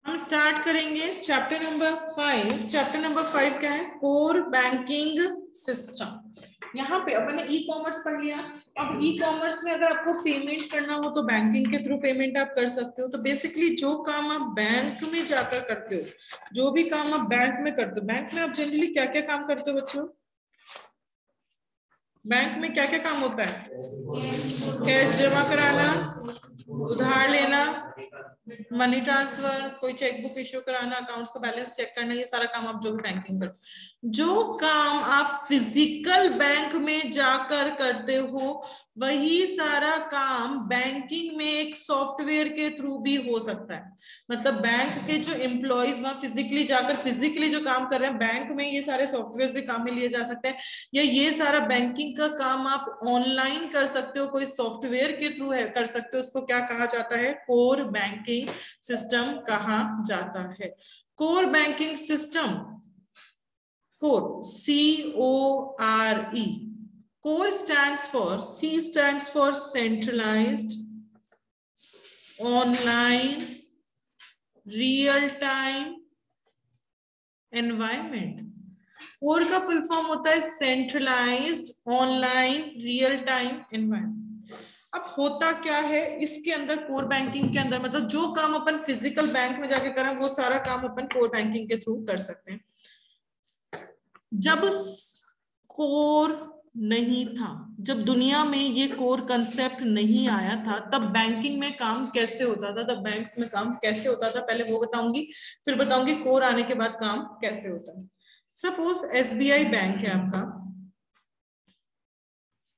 हम स्टार्ट करेंगे chapter number 5। Chapter number 5 क्या है? Core banking system. यहाँ पे अपन ने ई कॉमर्स पढ़ लिया। अब ई कॉमर्स में अगर आपको पेमेंट करना हो तो बैंकिंग के थ्रू पेमेंट आप कर सकते हो। तो बेसिकली जो काम आप बैंक में जाकर करते हो, जो भी काम आप बैंक में करते हो, बैंक में आप जनरली क्या क्या काम करते हो बच्चों? बैंक में क्या क्या काम होता है? कैश जमा कराना, उधार लेना, मनी ट्रांसफर, कोई चेकबुक इश्यू कराना, अकाउंट्स का बैलेंस चेक करना, ये सारा काम आप जो भी बैंकिंग करते हो। जो काम आप फिजिकल बैंक में जाकर करते हो वही सारा काम बैंकिंग में एक सॉफ्टवेयर के थ्रू भी हो सकता है। मतलब बैंक के जो एम्प्लॉइज वहां फिजिकली जाकर फिजिकली जो काम कर रहे हैं बैंक में, ये सारे सॉफ्टवेयर भी काम में लिए जा सकते हैं। या ये सारा बैंकिंग का काम आप ऑनलाइन कर सकते हो, कोई सॉफ्टवेयर के थ्रू है कर सकते हो। उसको क्या कहा जाता है? कोर बैंकिंग सिस्टम कहा जाता है। Core banking system, core CORE, core C stands for centralized, online, real time environment। Core का फुल फॉर्म होता है centralised, online, real time environment. अब होता क्या है इसके अंदर, कोर बैंकिंग के अंदर मतलब जो काम अपन फिजिकल बैंक में जाके करें वो सारा काम अपन कोर बैंकिंग के थ्रू कर सकते हैं। जब कोर नहीं था, जब दुनिया में ये कोर कंसेप्ट नहीं आया था, तब बैंकिंग में काम कैसे होता था, तब बैंक्स में काम कैसे होता था, पहले वो बताऊंगी, फिर बताऊंगी कोर आने के बाद काम कैसे होता है। सपोज SBI बैंक है आपका,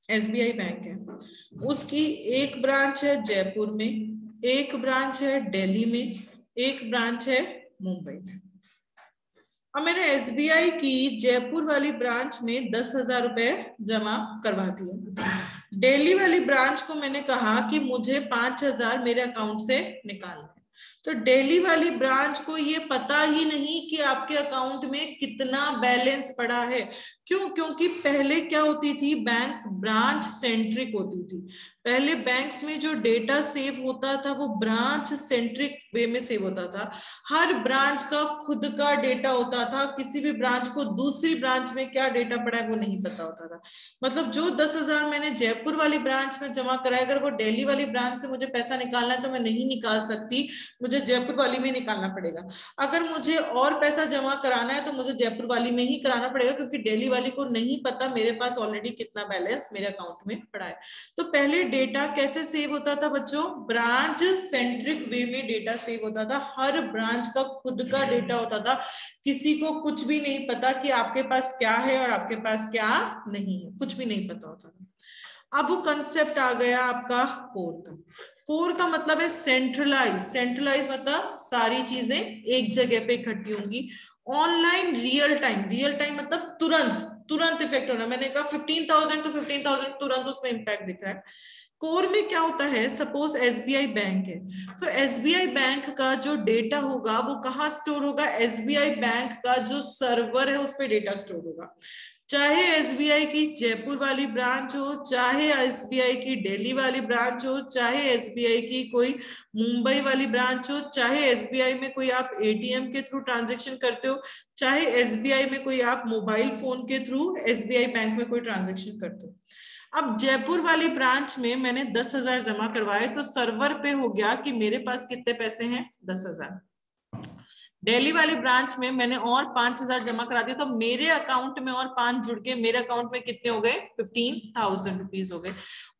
SBI बैंक है, उसकी एक ब्रांच है जयपुर में, एक ब्रांच है दिल्ली में, एक ब्रांच है मुंबई में। अब मैंने SBI की जयपुर वाली ब्रांच में 10,000 रुपए जमा करवा दिए। दिल्ली वाली ब्रांच को मैंने कहा कि मुझे 5,000 मेरे अकाउंट से निकालना है। तो दिल्ली वाली ब्रांच को ये पता ही नहीं कि आपके अकाउंट में कितना बैलेंस पड़ा है। क्यों? क्योंकि पहले क्या होती थी, बैंक्स ब्रांच सेंट्रिक होती थी। पहले बैंक्स में जो डेटा सेव होता था वो ब्रांच सेंट्रिक वे में सेव होता था। हर ब्रांच का खुद का डेटा होता था, किसी भी ब्रांच को दूसरी ब्रांच में क्या डेटा पड़ा है वो नहीं पता होता था। मतलब जो 10,000 मैंने जयपुर वाली ब्रांच में जमा कराया, अगर वो दिल्ली वाली ब्रांच से मुझे पैसा निकालना है तो मैं नहीं निकाल सकती, मुझे जयपुर वाली में निकालना पड़ेगा। अगर मुझे और पैसा जमा कराना है तो मुझे जयपुर वाली में ही कराना पड़ेगा, क्योंकि दिल्ली वाली को नहीं पता मेरे पास ऑलरेडी कितना बैलेंस मेरे अकाउंट में पड़ा है। तो पहले डेटा कैसे सेव होता था बच्चों? ब्रांच सेंट्रिक वे में डेटा सेव होता था। हर ब्रांच का खुद का डेटा होता था, किसी को कुछ भी नहीं पता कि आपके पास क्या है और आपके पास क्या नहीं है, कुछ भी नहीं पता होता था। अब वो कंसेप्ट आ गया आपका कोर का। कोर का मतलब है सेंट्रलाइज। सेंट्रलाइज मतलब सारी चीजें एक जगह पे इकट्ठी होंगी। Online, real time. Real time मतलब तुरंत तुरंत इफेक्ट होना। मैंने कहा 15,000 तो 15,000 तुरंत उसमें इंपैक्ट दिख रहा है। कोर में क्या होता है, सपोज SBI बैंक है, तो SBI बैंक का जो डेटा होगा वो कहाँ स्टोर होगा? SBI बैंक का जो सर्वर है उस पर डेटा स्टोर होगा। चाहे SBI की जयपुर वाली ब्रांच हो, चाहे SBI की दिल्ली वाली ब्रांच हो, चाहे SBI की कोई मुंबई वाली ब्रांच हो, चाहे SBI में कोई आप ATM के थ्रू ट्रांजेक्शन करते हो, चाहे SBI में कोई आप मोबाइल फोन के थ्रू SBI बैंक में कोई ट्रांजेक्शन करते हो। अब जयपुर वाली ब्रांच में मैंने 10,000 जमा करवाए तो सर्वर पे हो गया कि मेरे पास कितने पैसे हैं? 10,000। दिल्ली वाली ब्रांच में मैंने और 5,000 जमा करा दिया तो मेरे अकाउंट में और 5 जुड़ के मेरे अकाउंट में कितने हो गए? 15,000 रुपीज हो गए।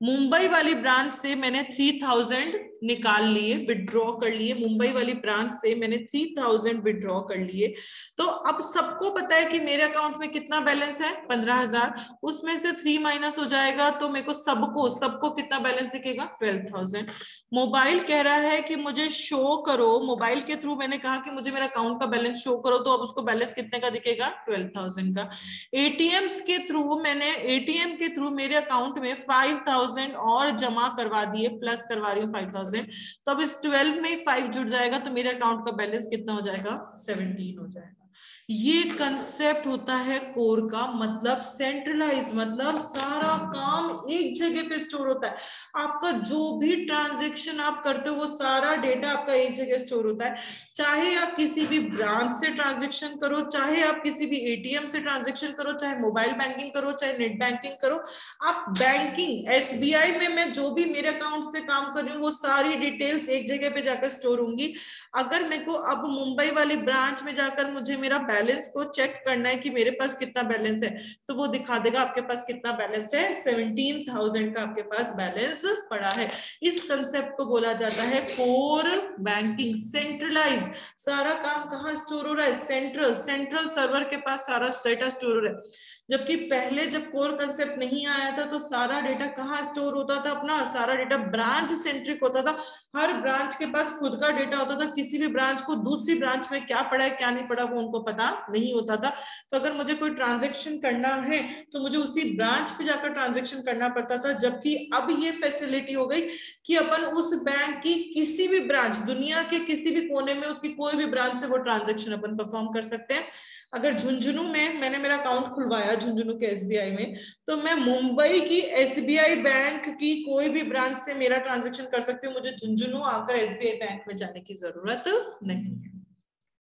मुंबई वाली ब्रांच से मैंने 3,000 निकाल लिए, विड्रॉ कर लिए। मुंबई वाली ब्रांच से मैंने 3,000 विड्रॉ कर लिए। तो अब सबको पता है कि मेरे अकाउंट में कितना बैलेंस है? 15,000। उसमें से 3 माइनस हो जाएगा तो मेरे को सबको सबको कितना बैलेंस दिखेगा? 12,000। मोबाइल कह रहा है कि मुझे शो करो, मोबाइल के थ्रू मैंने कहा कि मुझे मेरा अकाउंट का बैलेंस शो करो, तो अब उसको बैलेंस कितने का दिखेगा? 12,000 का। एटीएम्स के थ्रू मैंने ATM के थ्रू मेरे अकाउंट में 5,000 और जमा करवा दिए, प्लस करवा रही हूँ 5,000। तो अब इस 12 में 5 जुड़ जाएगा तो मेरे अकाउंट का बैलेंस कितना हो जाएगा? 17 हो जाएगा। ये कंसेप्ट होता है कोर का, मतलब सेंट्रलाइज, मतलब सारा काम एक जगह पे स्टोर होता है। आपका जो भी ट्रांजैक्शन आप करते हो वो सारा डेटा आपका एक जगह स्टोर होता है। चाहे आप किसी भी ब्रांच से ट्रांजैक्शन करो, चाहे आप किसी भी एटीएम से ट्रांजैक्शन करो, चाहे मोबाइल बैंकिंग करो, चाहे नेट बैंकिंग करो, आप बैंकिंग एसबीआई में मैं जो भी मेरे अकाउंट से काम कर रही हूँ वो सारी डिटेल्स एक जगह पे जाकर स्टोर होंगी। अगर मेरे को अब मुंबई वाली ब्रांच में जाकर मुझे मेरा बैलेंस को चेक करना है कि मेरे पास कितना बैलेंस है, तो वो दिखा देगा आपके पास कितना बैलेंस है, 17,000 का आपके पास बैलेंस पड़ा है। इस कंसेप्ट को बोला जाता है कोर बैंकिंग। सेंट्रलाइज, सारा काम कहाँ स्टोर हो रहा है, सेंट्रल सर्वर के पास सारा डेटा स्टोर हो रहा है। जबकि पहले जब कोर कंसेप्ट नहीं आया था तो सारा डेटा कहाँ स्टोर होता था, अपना सारा डेटा ब्रांच सेंट्रिक होता था। हर ब्रांच के पास खुद का डेटा होता था, किसी भी ब्रांच को दूसरी ब्रांच में क्या पड़ा है क्या नहीं पड़ा वो उनको पता नहीं होता था। तो अगर मुझे कोई ट्रांजेक्शन करना है तो मुझे उसी ब्रांच पे जाकर ट्रांजेक्शन करना पड़ता था। जबकि अब ये फैसिलिटी हो गई कि अपन उस बैंक की किसी भी ब्रांच, दुनिया के किसी भी कोने में उसकी कोई भी ब्रांच से वो ट्रांजेक्शन अपन परफॉर्म कर सकते हैं। अगर झुंझुनू में मैंने मेरा अकाउंट खुलवाया झुंझुनू के एसबीआई में, तो मैं मुंबई की एसबीआई बैंक की कोई भी ब्रांच से मेरा ट्रांजैक्शन कर सकती हूँ, मुझे झुंझुनू आकर एसबीआई बैंक में जाने की जरूरत नहीं है।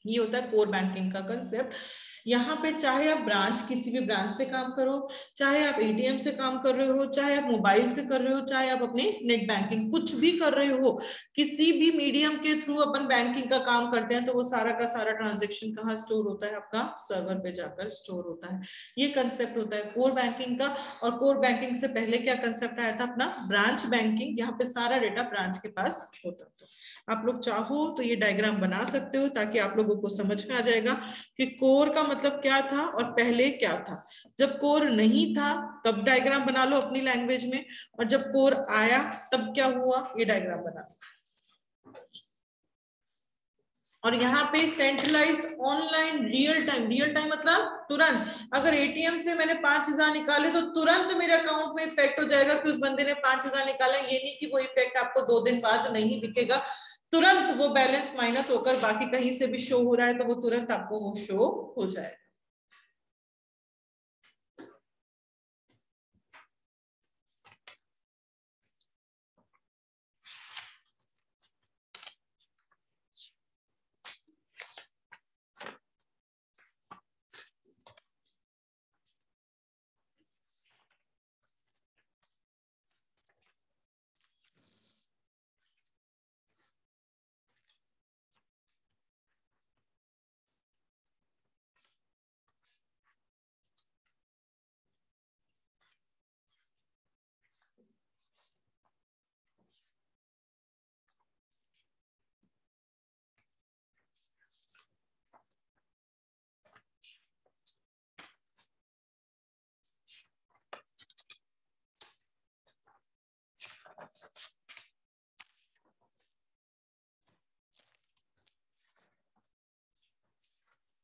ये होता है कोर बैंकिंग का कंसेप्ट। यहाँ पे चाहे आप ब्रांच किसी भी ब्रांच से काम करो, चाहे आप एटीएम से काम कर रहे हो, चाहे आप मोबाइल से कर रहे हो, चाहे आप अपने नेट बैंकिंग कुछ भी कर रहे हो, किसी भी मीडियम के थ्रू अपन बैंकिंग का काम करते हैं तो वो सारा का सारा ट्रांजेक्शन कहाँ स्टोर होता है, आपका सर्वर पे जाकर स्टोर होता है। ये कंसेप्ट होता है कोर बैंकिंग का। और कोर बैंकिंग से पहले क्या कंसेप्ट आया था, अपना ब्रांच बैंकिंग। यहाँ पे सारा डेटा ब्रांच के पास होता था। आप लोग चाहो तो ये डायग्राम बना सकते हो ताकि आप लोगों को समझ में आ जाएगा कि कोर का मतलब क्या था और पहले क्या था। जब कोर नहीं था तब डायग्राम बना लो अपनी लैंग्वेज में, और जब कोर आया तब क्या हुआ ये डायग्राम बना लो। और यहाँ पे सेंट्रलाइज्ड ऑनलाइन रियल टाइम मतलब तुरंत। अगर एटीएम से मैंने 5,000 निकाले तो तुरंत मेरे अकाउंट में इफेक्ट हो जाएगा कि उस बंदे ने 5,000 निकाला। ये नहीं कि वो इफेक्ट आपको 2 दिन बाद नहीं दिखेगा, तुरंत वो बैलेंस माइनस होकर बाकी कहीं से भी शो हो रहा है तो वो तुरंत आपको वो शो हो जाएगा।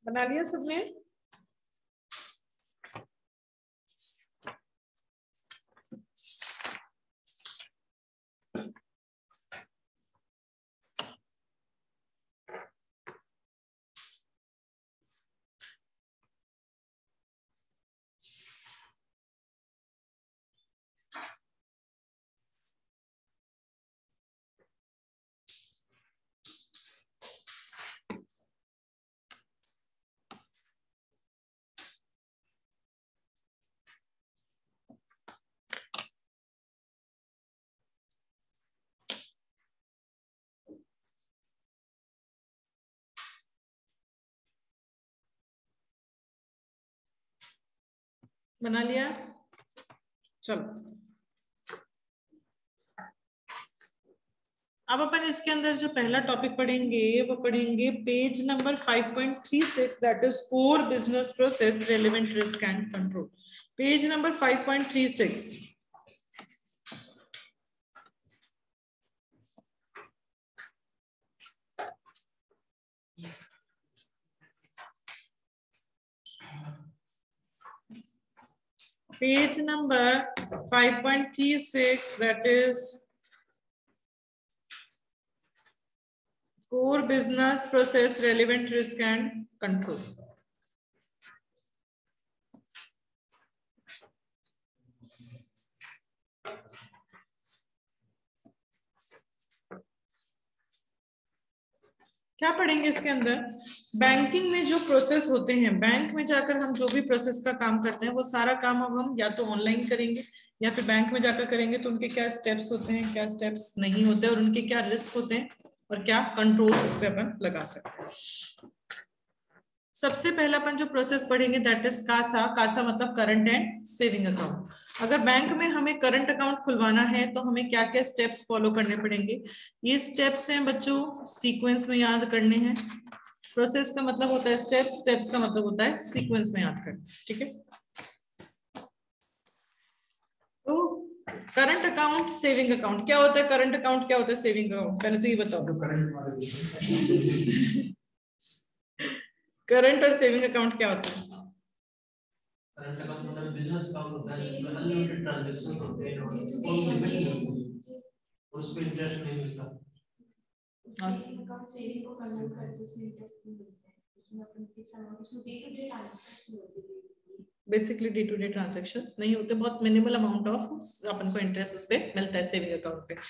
बना लिया सबने? बना लिया? चलो अब अपन इसके अंदर जो पहला टॉपिक पढ़ेंगे वो पढ़ेंगे page number 5.36, that is core business process relevant risk and control. Page number 5.36। Page number 5.36, that is core business process relevant risk and control. क्या पढ़ेंगे इसके अंदर? बैंकिंग में जो प्रोसेस होते हैं, बैंक में जाकर हम जो भी प्रोसेस का काम करते हैं वो सारा काम अब हम या तो ऑनलाइन करेंगे या फिर बैंक में जाकर करेंगे, तो उनके क्या स्टेप्स होते हैं, क्या स्टेप्स नहीं होते और उनके क्या रिस्क होते हैं और क्या कंट्रोल उस पर अपन लगा सकते हैं। सबसे पहला अपन जो प्रोसेस पढ़ेंगे दैट इज कासा। कासा मतलब करंट एंड सेविंग अकाउंट। अगर बैंक में हमें करंट अकाउंट खुलवाना है तो हमें क्या क्या स्टेप्स फॉलो करने पड़ेंगे? ये स्टेप्स हैं बच्चों, सीक्वेंस में याद करने हैं। प्रोसेस का मतलब होता है स्टेप्स, स्टेप्स का मतलब होता है सीक्वेंस में याद करना, ठीक है। तो करंट अकाउंट, सेविंग अकाउंट क्या होता है? करंट अकाउंट क्या होता है? सेविंग अकाउंट पहले तो ये बताओ। करंट और सेविंग अकाउंट क्या होता है? करंट अकाउंट मतलब बिजनेस अकाउंट होता है जिसमें अनलिमिटेड ट्रांजैक्शंस होते हैं और कोई लिमिट नहीं होती, उस पे इंटरेस्ट नहीं मिलता। सेविंग अकाउंट सेविंग को कन्वर्ट करते हैं, उसमें इंटरेस्ट नहीं मिलता है, उसमें अपन फिक्स अमाउंट, उसमें डे टू डे ट्रांजैक्शंस होते हैं, basically day to day transactions नहीं होते, बहुत मिनिमल अमाउंट ऑफ अपन को इंटरेस्ट उस पे मिलता है सेविंग अकाउंट पे।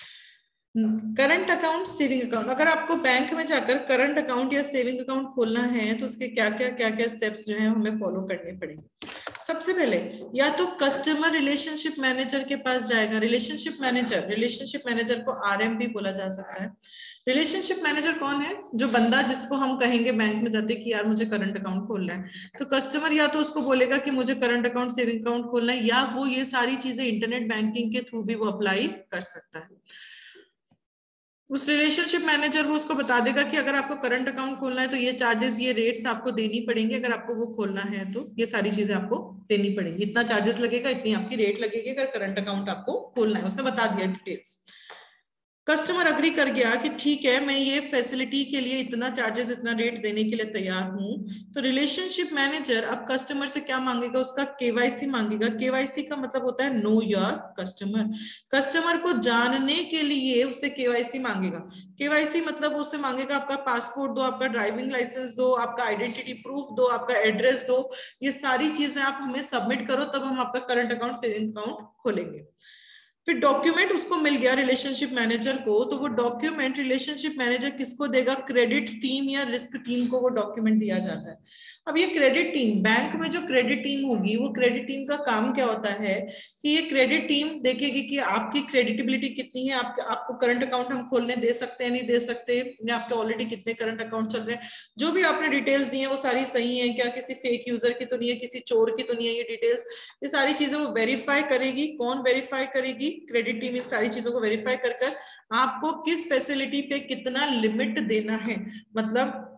करंट अकाउंट, सेविंग अकाउंट, अगर आपको बैंक में जाकर करंट अकाउंट या सेविंग अकाउंट खोलना है तो उसके क्या क्या स्टेप्स जो है हमें फॉलो करने पड़ेंगे। सबसे पहले या तो कस्टमर रिलेशनशिप मैनेजर के पास जाएगा। रिलेशनशिप मैनेजर को आरएम भी बोला जा सकता है। रिलेशनशिप मैनेजर कौन है? जो बंदा जिसको हम कहेंगे बैंक में जाते कि यार मुझे करंट अकाउंट खोलना है, तो कस्टमर या तो उसको बोलेगा कि मुझे करंट अकाउंट, सेविंग अकाउंट खोलना है, या वो ये सारी चीजें इंटरनेट बैंकिंग के थ्रू भी वो अप्लाई कर सकता है। उस रिलेशनशिप मैनेजर वो उसको बता देगा कि अगर आपको करंट अकाउंट खोलना है तो ये चार्जेस, ये रेट्स आपको देनी पड़ेंगे, अगर आपको वो खोलना है तो ये सारी चीजें आपको देनी पड़ेंगी, इतना चार्जेस लगेगा, इतनी आपकी रेट लगेगी अगर करंट अकाउंट आपको खोलना है। उसने बता दिया डिटेल्स। कस्टमर अग्री कर गया कि ठीक है मैं ये फैसिलिटी के लिए इतना चार्जेस, इतना रेट देने के लिए तैयार हूं, तो रिलेशनशिप मैनेजर अब कस्टमर से क्या मांगेगा? उसका केवाईसी मांगेगा। केवाईसी का मतलब होता है नो योर कस्टमर। कस्टमर को जानने के लिए उससे केवाईसी मांगेगा। केवाईसी मतलब उससे मांगेगा आपका पासपोर्ट दो, आपका ड्राइविंग लाइसेंस दो, आपका आइडेंटिटी प्रूफ दो, आपका एड्रेस दो, ये सारी चीजें आप हमें सबमिट करो तब हम आपका करंट अकाउंट, सेविंग अकाउंट खोलेंगे। फिर डॉक्यूमेंट उसको मिल गया रिलेशनशिप मैनेजर को, तो वो डॉक्यूमेंट रिलेशनशिप मैनेजर किसको देगा? क्रेडिट टीम या रिस्क टीम को वो डॉक्यूमेंट दिया जाता है। अब ये क्रेडिट टीम, बैंक में जो क्रेडिट टीम होगी वो क्रेडिट टीम का काम क्या होता है कि ये क्रेडिट टीम देखेगी कि आपकी क्रेडिटेबिलिटी कितनी है, आपको करंट अकाउंट हम खोलने दे सकते हैं, नहीं दे सकते, या आपके ऑलरेडी कितने करंट अकाउंट चल रहे हैं, जो भी आपने डिटेल्स दी है वो सारी सही है क्या, किसी फेक यूजर की तो नहीं है, किसी चोर की तो नहीं है ये डिटेल्स, ये सारी चीजें वो वेरीफाई करेगी। कौन वेरीफाई करेगी? क्रेडिट टीम इन सारी चीजों को वेरीफाई कर आपको किस फैसिलिटी पे कितना लिमिट देना है। मतलब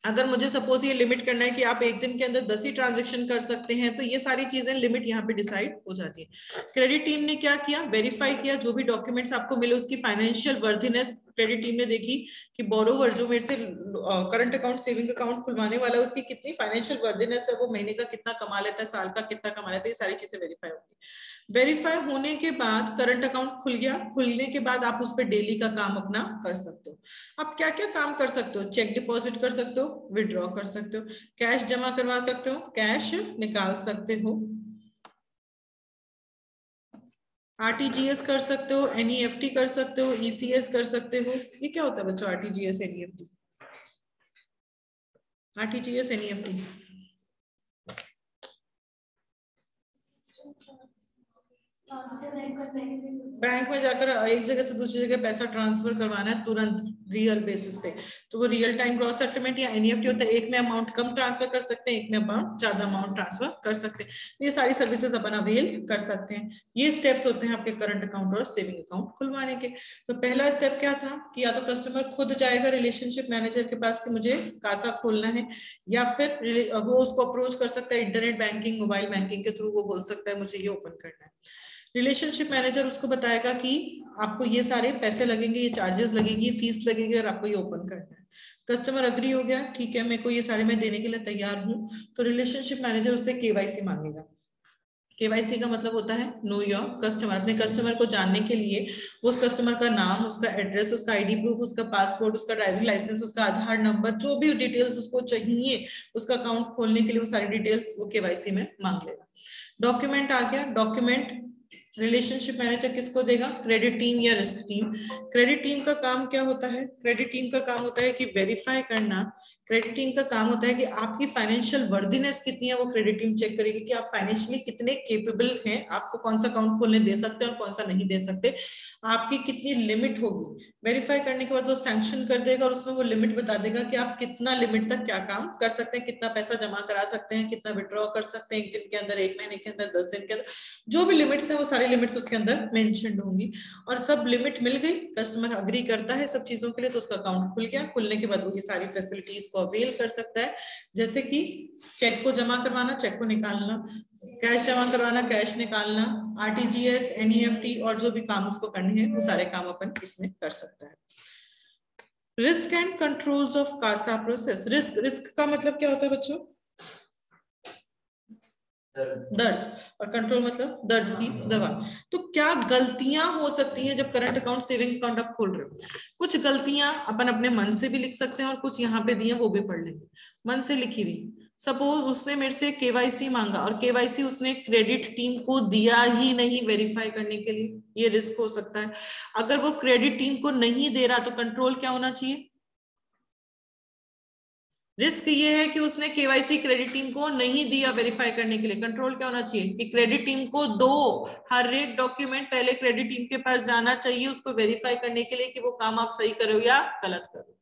अगर मुझे सपोज ये लिमिट करना है कि आप एक दिन के अंदर 10 ही ट्रांजेक्शन कर सकते हैं, तो ये सारी चीजें लिमिट यहाँ पे डिसाइड हो जाती है। क्रेडिट टीम ने क्या किया? वेरीफाई किया, जो भी डॉक्यूमेंट्स आपको मिले उसकी फाइनेंशियल वर्दीनेस क्रेडिट टीम ने देखी कि बोरोवर जो मेरे से करंट अकाउंट, सेविंग अकाउंट खुलवाने वाला है उसकी कितनी फाइनेंशियल वर्दीनेस है, वो महीने का कितना कमा लेता है, साल का कितना कमा लेता है, ये सारी चीजें वेरीफाई होगी। वेरीफाई होने के बाद करंट अकाउंट खुल गया। खुलने के बाद आप उस पर डेली का काम अपना कर सकते हो। आप क्या क्या काम कर सकते हो? चेक डिपॉजिट कर सकते हो, विड्रॉ कर सकते हो, कैश जमा करवा सकते हो, कैश निकाल सकते हो, आरटीजीएस कर सकते हो, एनईएफटी कर सकते हो, ईसीएस कर सकते हो। ये क्या होता है बच्चों? RTGS, NEFT, RTGS, NEFT bank में जाकर एक जगह से दूसरी जगह पैसा ट्रांसफर करवाना है तुरंत, रियल बेसिस पे, तो वो रियल टाइम ग्रॉस सेटलमेंट या एनईएफटी होता है। एक में अमाउंट कम ट्रांसफर कर सकते हैं, एक में अमाउंट ज्यादा अमाउंट ट्रांसफर कर सकते हैं। ये सारी सर्विसेज अपन अवेल कर सकते हैं। ये स्टेप्स होते हैं आपके करंट अकाउंट और सेविंग अकाउंट खुलवाने के। तो पहला स्टेप क्या था कि या तो कस्टमर खुद जाएगा रिलेशनशिप मैनेजर के पास कि मुझे कासा खोलना है, या फिर वो उसको अप्रोच कर सकता है इंटरनेट बैंकिंग, मोबाइल बैंकिंग के थ्रू वो बोल सकता है मुझे ये ओपन करना है। रिलेशनशिप मैनेजर उसको बताएगा कि आपको ये सारे पैसे लगेंगे, ये चार्जेस लगेंगे, ये फीस लगेगी और आपको ये ओपन करना है। कस्टमर अग्री हो गया, ठीक है मेरे को ये सारे मैं देने के लिए तैयार हूँ, तो रिलेशनशिप मैनेजर उससे केवाईसी मांगेगा। केवाईसी का मतलब होता है नो योर कस्टमर। अपने कस्टमर को जानने के लिए उस कस्टमर का नाम, उसका एड्रेस, उसका आईडी प्रूफ, उसका पासपोर्ट, उसका ड्राइविंग लाइसेंस, उसका आधार नंबर, जो भी डिटेल्स उसको चाहिए उसका अकाउंट खोलने के लिए, वो सारी डिटेल्स वो केवाईसी में मांग लेगा। डॉक्यूमेंट आ गया। डॉक्यूमेंट रिलेशनशिप मैनेजर किसको देगा? क्रेडिट टीम या रिस्क टीम। क्रेडिट टीम का काम क्या होता है? क्रेडिट टीम का काम होता है कि वेरीफाई करना। क्रेडिट टीम का काम होता है कि आपकी फाइनेंशियल वर्दीनेस कितनी है वो क्रेडिट टीम चेक करेगी कि आप फाइनेंशियली कितने केपेबल हैं, आपको कौन सा अकाउंट खोलने दे सकते हैं और कौन सा नहीं दे सकते, आपकी कितनी लिमिट होगी। वेरीफाई करने के बाद वो सैंक्शन कर देगा और उसमें वो लिमिट बता देगा कि आप कितना लिमिट तक क्या काम कर सकते हैं, कितना पैसा जमा करा सकते हैं, कितना विड्रॉ कर सकते हैं, 1 दिन के अंदर, 1 महीने के अंदर, 10 दिन के अंदर, जो भी लिमिट्स है वो सारी लिमिट्स उसके अंदर मेंशन्ड होंगी। और सब लिमिट मिल गई, कस्टमर अग्री करता है सब चीजों के लिए, तो उसका अकाउंट खुल गया। खुलने के बाद वो ये सारी फैसिलिटीज को अवेल कर सकता है, जैसे कि चेक को जमा करवाना, चेक को निकालना, कैश जमा करवाना, कैश निकालना, आरटीजीएस, एनईएफटी और जो भी काम उसको करने हैं वो सारे काम अपन इसमें कर सकता है। Risk and controls of CASA process. Risk का मतलब क्या होता है बच्चों? दर्द, और कंट्रोल मतलब दर्द की दवा। तो क्या गलतियां हो सकती हैं जब करंट अकाउंट, सेविंग अकाउंट आप खोल रहे हो? कुछ गलतियां अपन अपने मन से भी लिख सकते हैं और कुछ यहाँ पे दिए वो भी पढ़ लेंगे। मन से लिखी हुई, सपोज उसने मेरे से केवाईसी मांगा और केवाईसी उसने क्रेडिट टीम को दिया ही नहीं वेरीफाई करने के लिए, ये रिस्क हो सकता है। अगर वो क्रेडिट टीम को नहीं दे रहा तो कंट्रोल क्या होना चाहिए? रिस्क ये है कि उसने केवाईसी क्रेडिट टीम को नहीं दिया वेरीफाई करने के लिए। कंट्रोल क्या होना चाहिए? कि क्रेडिट टीम को दो, हर एक डॉक्यूमेंट पहले क्रेडिट टीम के पास जाना चाहिए उसको वेरीफाई करने के लिए कि वो काम आप सही कर रहे हो या गलत कर रहे हो।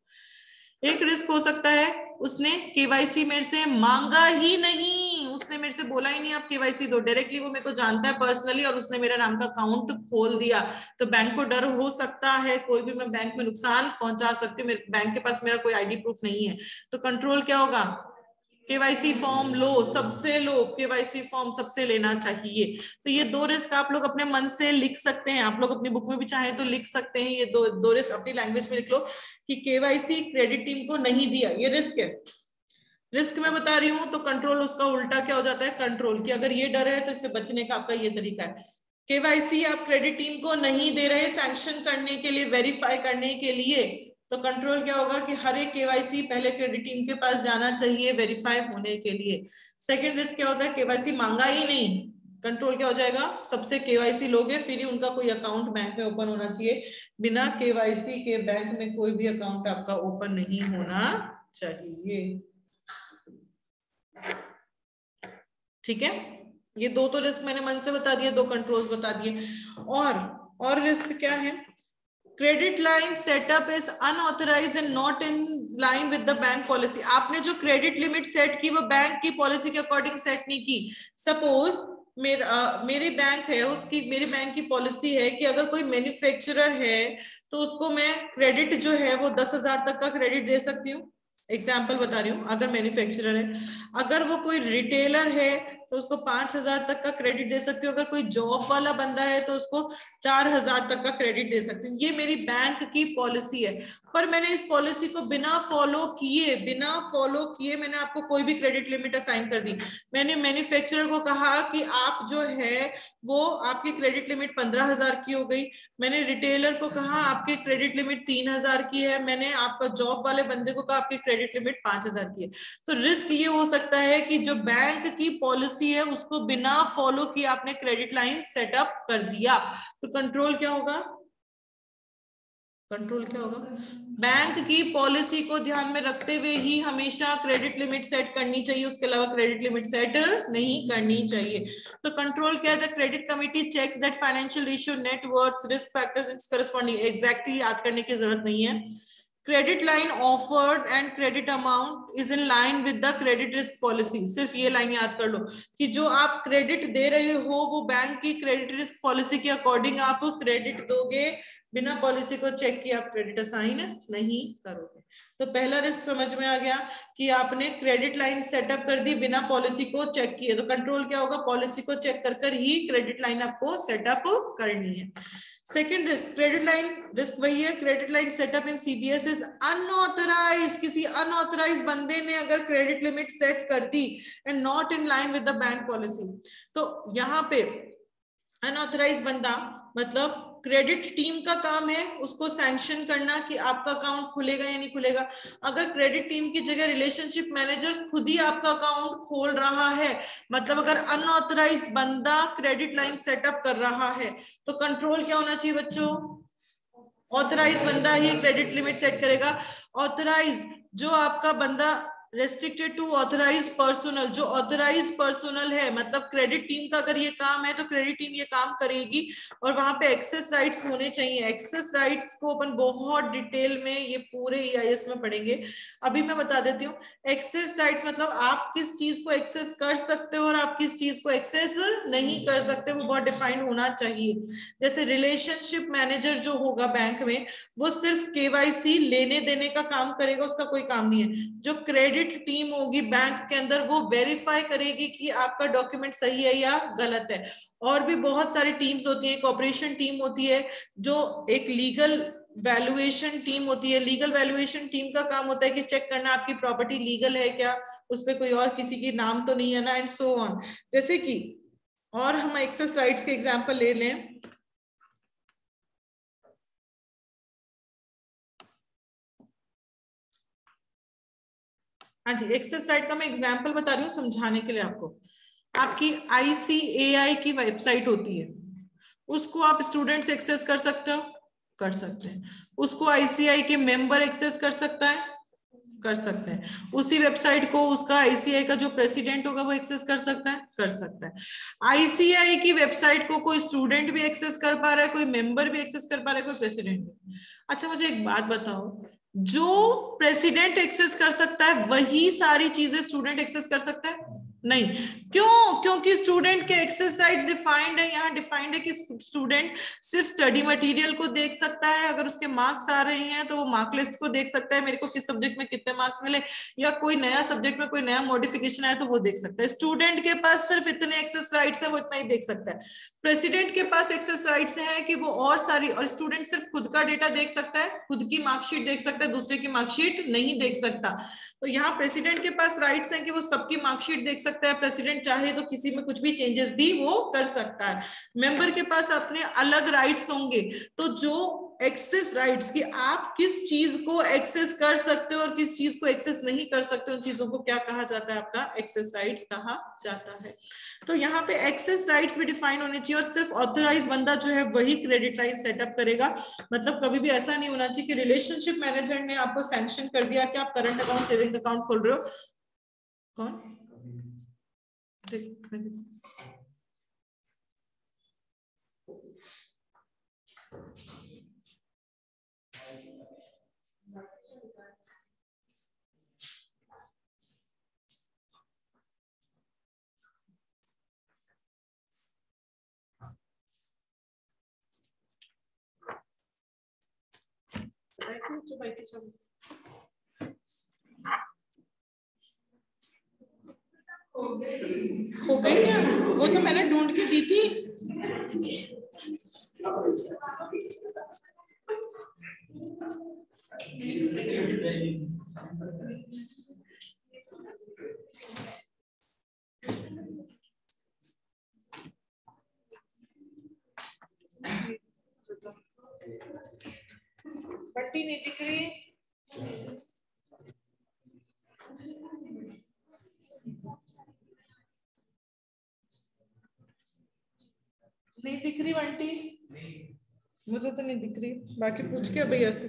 एक रिस्क हो सकता है उसने केवाईसी मेरे से मांगा ही नहीं, उसने मेरे से बोला ही नहीं आप केवाईसी दो, डायरेक्टली वो मेरे को जानता है पर्सनली और उसने मेरा नाम का अकाउंट खोल दिया। तो बैंक को डर हो सकता है कोई भी मैं बैंक में नुकसान पहुंचा सकती हूँ, बैंक के पास मेरा कोई आईडी प्रूफ नहीं है। तो कंट्रोल क्या होगा? केवाईसी फॉर्म लो, सबसे लो, केवाईसी फॉर्म सबसे लेना चाहिए। तो ये 2 रिस्क आप लोग अपने मन से लिख सकते हैं, आप लोग अपनी बुक में भी चाहे तो लिख सकते हैं। ये दो रिस्क अपनी लैंग्वेज में लिख लो कि केवाईसी क्रेडिट टीम को नहीं दिया, ये रिस्क है। रिस्क मैं बता रही हूं तो कंट्रोल उसका उल्टा क्या हो जाता है? कंट्रोल। कि अगर ये डर है तो इससे बचने का आपका ये तरीका है। केवाईसी आप क्रेडिट टीम को नहीं दे रहे सैंक्शन करने के लिए, वेरीफाई करने के लिए, तो कंट्रोल क्या होगा कि हर एक केवाईसी पहले क्रेडिट टीम के पास जाना चाहिए वेरीफाई होने के लिए। सेकंड रिस्क क्या होता है? केवाईसी मांगा ही नहीं, कंट्रोल क्या हो जाएगा? सबसे केवाईसी लोगे फिर ही उनका कोई अकाउंट बैंक में ओपन होना चाहिए। बिना केवाईसी के बैंक में कोई भी अकाउंट आपका ओपन नहीं होना चाहिए। ठीक है, ये 2 तो रिस्क मैंने मन से बता दिए, 2 कंट्रोल्स बता दिए। और रिस्क क्या है? Credit line setup is unauthorised and not in line with the bank policy. आपने जो क्रेडिट लिमिट सेट की वो बैंक की पॉलिसी के अकॉर्डिंग सेट नहीं की। सपोज मेरी बैंक है, उसकी मेरी बैंक की पॉलिसी है कि अगर कोई मैन्युफैक्चरर है तो उसको मैं क्रेडिट जो है वो 10,000 तक का क्रेडिट दे सकती हूँ। एग्जाम्पल बता रही हूँ, अगर मैन्युफैक्चरर है। अगर वो कोई रिटेलर है तो उसको 5,000 तक का क्रेडिट दे सकती हूँ। अगर कोई जॉब वाला बंदा है तो उसको 4,000 तक का क्रेडिट दे सकती हूँ। ये मेरी बैंक की पॉलिसी है। पर मैंने इस पॉलिसी को बिना फॉलो किए मैंने आपको कोई भी क्रेडिट लिमिट असाइन कर दी। मैंने मैन्युफैक्चरर को कहा कि आप जो है वो आपकी क्रेडिट लिमिट 15,000 की हो गई। मैंने रिटेलर को कहा आपकी क्रेडिट लिमिट 3,000 की है। मैंने आपका जॉब वाले बंदे को कहा आपकी क्रेडिट लिमिट 5,000 की है। तो रिस्क ये हो सकता है कि जो बैंक की पॉलिसी है उसको बिना फॉलो किए आपने क्रेडिट लाइन सेटअप कर दिया। तो कंट्रोल क्या होगा? कंट्रोल क्या होगा? बैंक की पॉलिसी को ध्यान में रखते हुए ही हमेशा क्रेडिट लिमिट सेट करनी चाहिए, उसके अलावा क्रेडिट लिमिट सेट नहीं करनी चाहिए। तो कंट्रोल क्या है? Credit committee checks that financial ratio, net worth, risk factors its corresponding. Exactly याद करने की जरूरत नहीं है। Credit line offered and credit amount is in line with the credit risk policy. सिर्फ ये लाइन याद कर लो कि जो आप क्रेडिट दे रहे हो वो बैंक की क्रेडिट रिस्क पॉलिसी के अकॉर्डिंग आप क्रेडिट दोगे। बिना पॉलिसी को चेक किए आप क्रेडिट असाइन नहीं करोगे। तो पहला रिस्क समझ में आ गया कि आपने क्रेडिट लाइन सेटअप कर दी बिना पॉलिसी को चेक किए। तो कंट्रोल क्या होगा? पॉलिसी को चेक कर ही क्रेडिट लाइन आपको सेटअप करनी है। Second risk, credit line risk वही है, credit line setup in CBS is unauthorised. किसी अनऑथराइज्ड बंदे ने अगर क्रेडिट लिमिट सेट कर दी and not in line with the bank policy, तो यहाँ पे अनऑथराइज्ड बंदा मतलब क्रेडिट टीम का काम है उसको सैंक्शन करना कि आपका अकाउंट खुलेगा या नहीं खुलेगा। अगर क्रेडिट टीम की जगह रिलेशनशिप मैनेजर खुद ही आपका अकाउंट खोल रहा है, मतलब अगर अनऑथराइज बंदा क्रेडिट लाइन सेटअप कर रहा है, तो कंट्रोल क्या होना चाहिए बच्चों? ऑथराइज बंदा ही क्रेडिट लिमिट सेट करेगा। ऑथराइज जो आपका बंदा रेस्ट्रिक्टेड टू ऑथराइज पर्सनल, जो ऑथराइज पर्सनल है, मतलब क्रेडिट टीम का अगर ये काम है तो क्रेडिट टीम ये काम करेगी और वहां पे एक्सेस राइट्स होने चाहिए। एक्सेस राइट्स को अपन बहुत डिटेल में ये पूरे EIS में पढ़ेंगे, अभी मैं बता देती हूँ। एक्सेस राइट्स मतलब आप किस चीज को एक्सेस कर सकते हो और आप किस चीज को एक्सेस नहीं कर सकते, वो बहुत डिफाइंड होना चाहिए। जैसे रिलेशनशिप मैनेजर जो होगा बैंक में, वो सिर्फ KYC लेने देने का काम करेगा, उसका कोई काम नहीं है। जो क्रेडिट टीम होगी बैंक के अंदर, वो वेरीफाई करेगी कि आपका डॉक्यूमेंट सही है या गलत है। और भी बहुत सारी टीम्स होती है, ऑपरेशन टीम होती है, जो एक लीगल वैल्यूएशन टीम होती है। लीगल वैल्यूएशन टीम का काम होता है कि चेक करना आपकी प्रॉपर्टी लीगल है क्या, उस पर कोई और किसी की नाम तो नहीं है ना, एंड सो ऑन। जैसे कि और हम एक्सेस राइट्स के एग्जांपल ले लें। हाँ जी, एक्सेस राइट का मैं एग्जांपल बता रही हूँ समझाने के लिए आपको। आपकी ICAI की वेबसाइट होती है, उसको आप स्टूडेंट्स एक्सेस कर सकते हो, कर सकते हैं। उसको ICAI के मेंबर एक्सेस कर सकता है, कर सकते हैं। उसी वेबसाइट को उसका ICAI का जो प्रेसिडेंट होगा वो एक्सेस कर सकता है, कर सकता है। ICAI की वेबसाइट को कोई स्टूडेंट भी एक्सेस कर पा रहा है, कोई मेंबर भी एक्सेस कर पा रहा है, कोई प्रेसिडेंट भी। अच्छा मुझे एक बात बताओ, जो प्रेसिडेंट एक्सेस कर सकता है वही सारी चीजें स्टूडेंट एक्सेस कर सकता है? नहीं। क्यों? क्योंकि स्टूडेंट के एक्सेस राइट्स डिफाइंड है, यहाँ डिफाइंड है कि स्टूडेंट सिर्फ स्टडी मटेरियल को देख सकता है, अगर उसके मार्क्स आ रहे हैं तो वो मार्क लिस्ट को देख सकता है, मेरे को किस सब्जेक्ट में कितने मार्क्स मिले, या कोई नया सब्जेक्ट में कोई नया मॉडिफिकेशन आया तो वो देख सकता है। स्टूडेंट के पास सिर्फ इतने एक्सेस राइट्स है, वो इतना ही देख सकता है। प्रेसिडेंट के पास एक्सेस राइट्स है कि वो और सारी, और स्टूडेंट सिर्फ खुद का डेटा देख सकता है, खुद की मार्कशीट देख सकता है, दूसरे की मार्कशीट नहीं देख सकता। तो यहाँ प्रेसिडेंट के पास राइट्स हैं कि वो सबकी मार्कशीट देख सकता है, प्रेसिडेंट चाहे तो किसी में कुछ भी चेंजेस भी वो कर सकता है। मेंबर के पास अपने अलग राइट्स होंगे। तो जो एक्सेस राइट्स कि आप किस चीज को एक्सेस कर सकते हो और किस चीज को एक्सेस नहीं कर सकते, उन चीजों को क्या कहा जाता है? आपका एक्सेस राइट्स कहा जाता है। तो यहाँ पे एक्सेस राइट्स भी डिफाइन होने चाहिए, और सिर्फ ऑथराइज बंदा जो है वही क्रेडिट लाइन सेटअप करेगा। मतलब कभी भी ऐसा नहीं होना चाहिए कि रिलेशनशिप मैनेजर ने आपको सैंक्शन कर दिया कि आप करंट अकाउंट सेविंग अकाउंट खोल रहे हो। कौन? हो गई क्या? वो तो मैंने ढूंढ के दी थी। बट्टी नहीं दिख रही। नहीं दिख रही बंटी, मुझे तो नहीं दिख रही, बाकी पूछ के भैया से।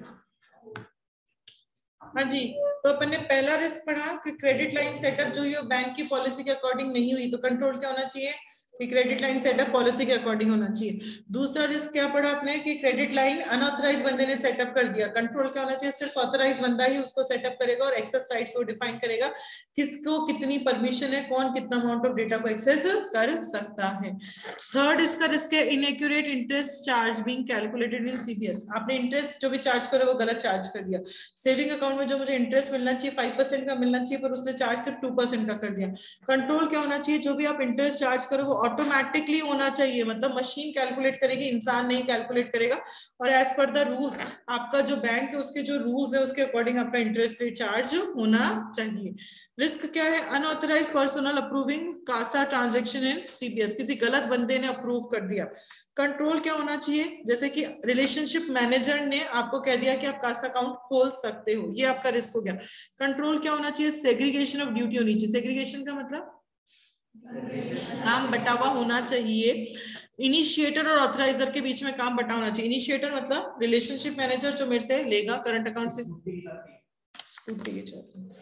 हाँ जी, तो अपन ने पहला रिस्क पढ़ा कि क्रेडिट लाइन सेटअप जो ये बैंक की पॉलिसी के अकॉर्डिंग नहीं हुई, तो कंट्रोल क्या होना चाहिए कि क्रेडिट लाइन सेटअप पॉलिसी के अकॉर्डिंग होना चाहिए। दूसरा रिस्क क्या पढ़ा आपने कि क्रेडिट लाइन अनऑथराइज बंदे ने सेटअप कर दिया, कंट्रोल क्या होना चाहिए? सिर्फ ऑथराइज बंदा ही उसको सेटअप करेगा और एक्सेस राइट्स को डिफाइन करेगा, किसको कितनी परमिशन है, कौन कितना अमाउंट ऑफ डेटा को एक्सेस कर सकता है। थर्ड इसका रिस्क है inaccurate interest charge being calculated in CBS। आपने इंटरेस्ट जो भी चार्ज करो वो गलत चार्ज कर दिया। सेविंग अकाउंट में जो मुझे इंटरेस्ट मिलना चाहिए 5% का मिलना चाहिए, पर उसने चार्ज सिर्फ 2% का कर दिया। कंट्रोल क्या होना चाहिए? जो भी आप इंटरेस्ट चार्ज करो वो ऑटोमेटिकली होना चाहिए, मतलब मशीन कैलकुलेट करेगी, इंसान नहीं कैलकुलेट करेगा, और एज पर द रूल्स आपका जो बैंक है उसके जो रूल्स है उसके अकॉर्डिंग आपका इंटरेस्ट रेट चार्ज होना चाहिए। रिस्क क्या है? Unauthorised personal approving CASA transaction in CBS, किसी गलत बंदे ने अप्रूव कर दिया। कंट्रोल क्या होना चाहिए? जैसे कि रिलेशनशिप मैनेजर ने आपको कह दिया कि आप कासा अकाउंट खोल सकते हो, ये आपका रिस्क हो गया। कंट्रोल क्या होना चाहिए? सेग्रीगेशन ऑफ ड्यूटी होनी चाहिए। सेग्रीगेशन का मतलब काम बटा हुआ होना चाहिए। इनिशिएटर और ऑथराइजर के बीच में काम बटा होना चाहिए। इनिशिएटर मतलब रिलेशनशिप मैनेजर जो मेरे से लेगा करंट अकाउंट से स्कूटी के साथ।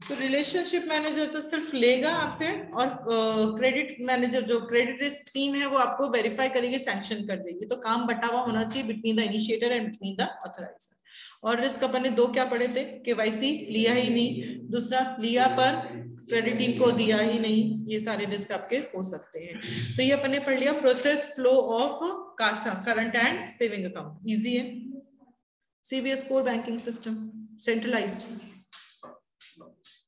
तो रिलेशनशिप मैनेजर तो सिर्फ लेगा आपसे, और क्रेडिट मैनेजर जो क्रेडिट रिस्क टीम है वो आपको वेरीफाई करेगी, सैंक्शन कर देगी। तो काम बटा हुआ होना चाहिए between the initiator and between the authoriser. और रिस्क अपन ने दो क्या पढ़े थे? केवाईसी लिया ही नहीं, दूसरा लिया पर क्रेडिट टीम को दिया ही नहीं, ये सारे रिस्क आपके हो सकते हैं। तो ये अपन ने पढ़ लिया process flow of CASA, current and saving account. Easy है। CBS core banking system centralised,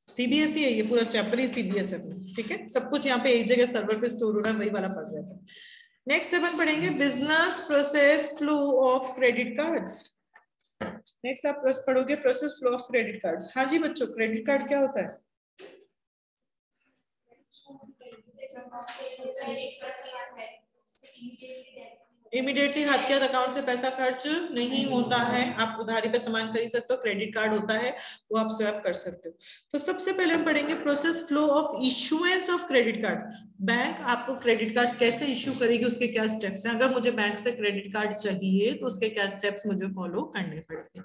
CBSE है ये पूरा चैप्टर ही सीबीएस है, ठीक है। सब कुछ यहाँ पे एक जगह सर्वर पे स्टोर हो रहा है, वही वाला पढ़ रहे थे। नेक्स्ट अपन पढ़ेंगे business process flow of credit cards. Next आप पढ़ोगे process flow of credit cards. हाँ जी बच्चों, क्रेडिट कार्ड क्या होता है? इमीडिएटली हाथ के हाथ अकाउंट से पैसा खर्च नहीं होता है, आप उधारी पे सामान खरीद सकते हो। क्रेडिट कार्ड होता है वो आप स्वैप कर सकते हो। तो सबसे पहले हम पढ़ेंगे process flow of issuance of credit card. Bank आपको क्रेडिट कार्ड कैसे इश्यू करेगी, उसके क्या स्टेप्स हैं। अगर मुझे बैंक से क्रेडिट कार्ड चाहिए तो उसके क्या स्टेप्स मुझे फॉलो करने पड़ेंगे।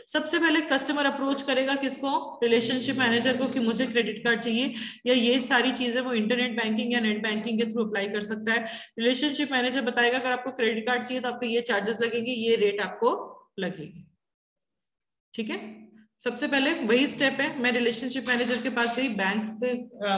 सबसे पहले कस्टमर अप्रोच करेगा किसको? रिलेशनशिप मैनेजर को, कि मुझे क्रेडिट कार्ड चाहिए, या ये सारी चीजें वो इंटरनेट बैंकिंग या नेट बैंकिंग के थ्रू अप्लाई कर सकता है। रिलेशनशिप मैनेजर बताएगा अगर आपको क्रेडिट कार्ड चाहिए तो आपको ये चार्जेस लगेंगे, ये रेट आपको लगेगी, ठीक है। सबसे पहले वही स्टेप है। मैं रिलेशनशिप मैनेजर के पास गई, बैंक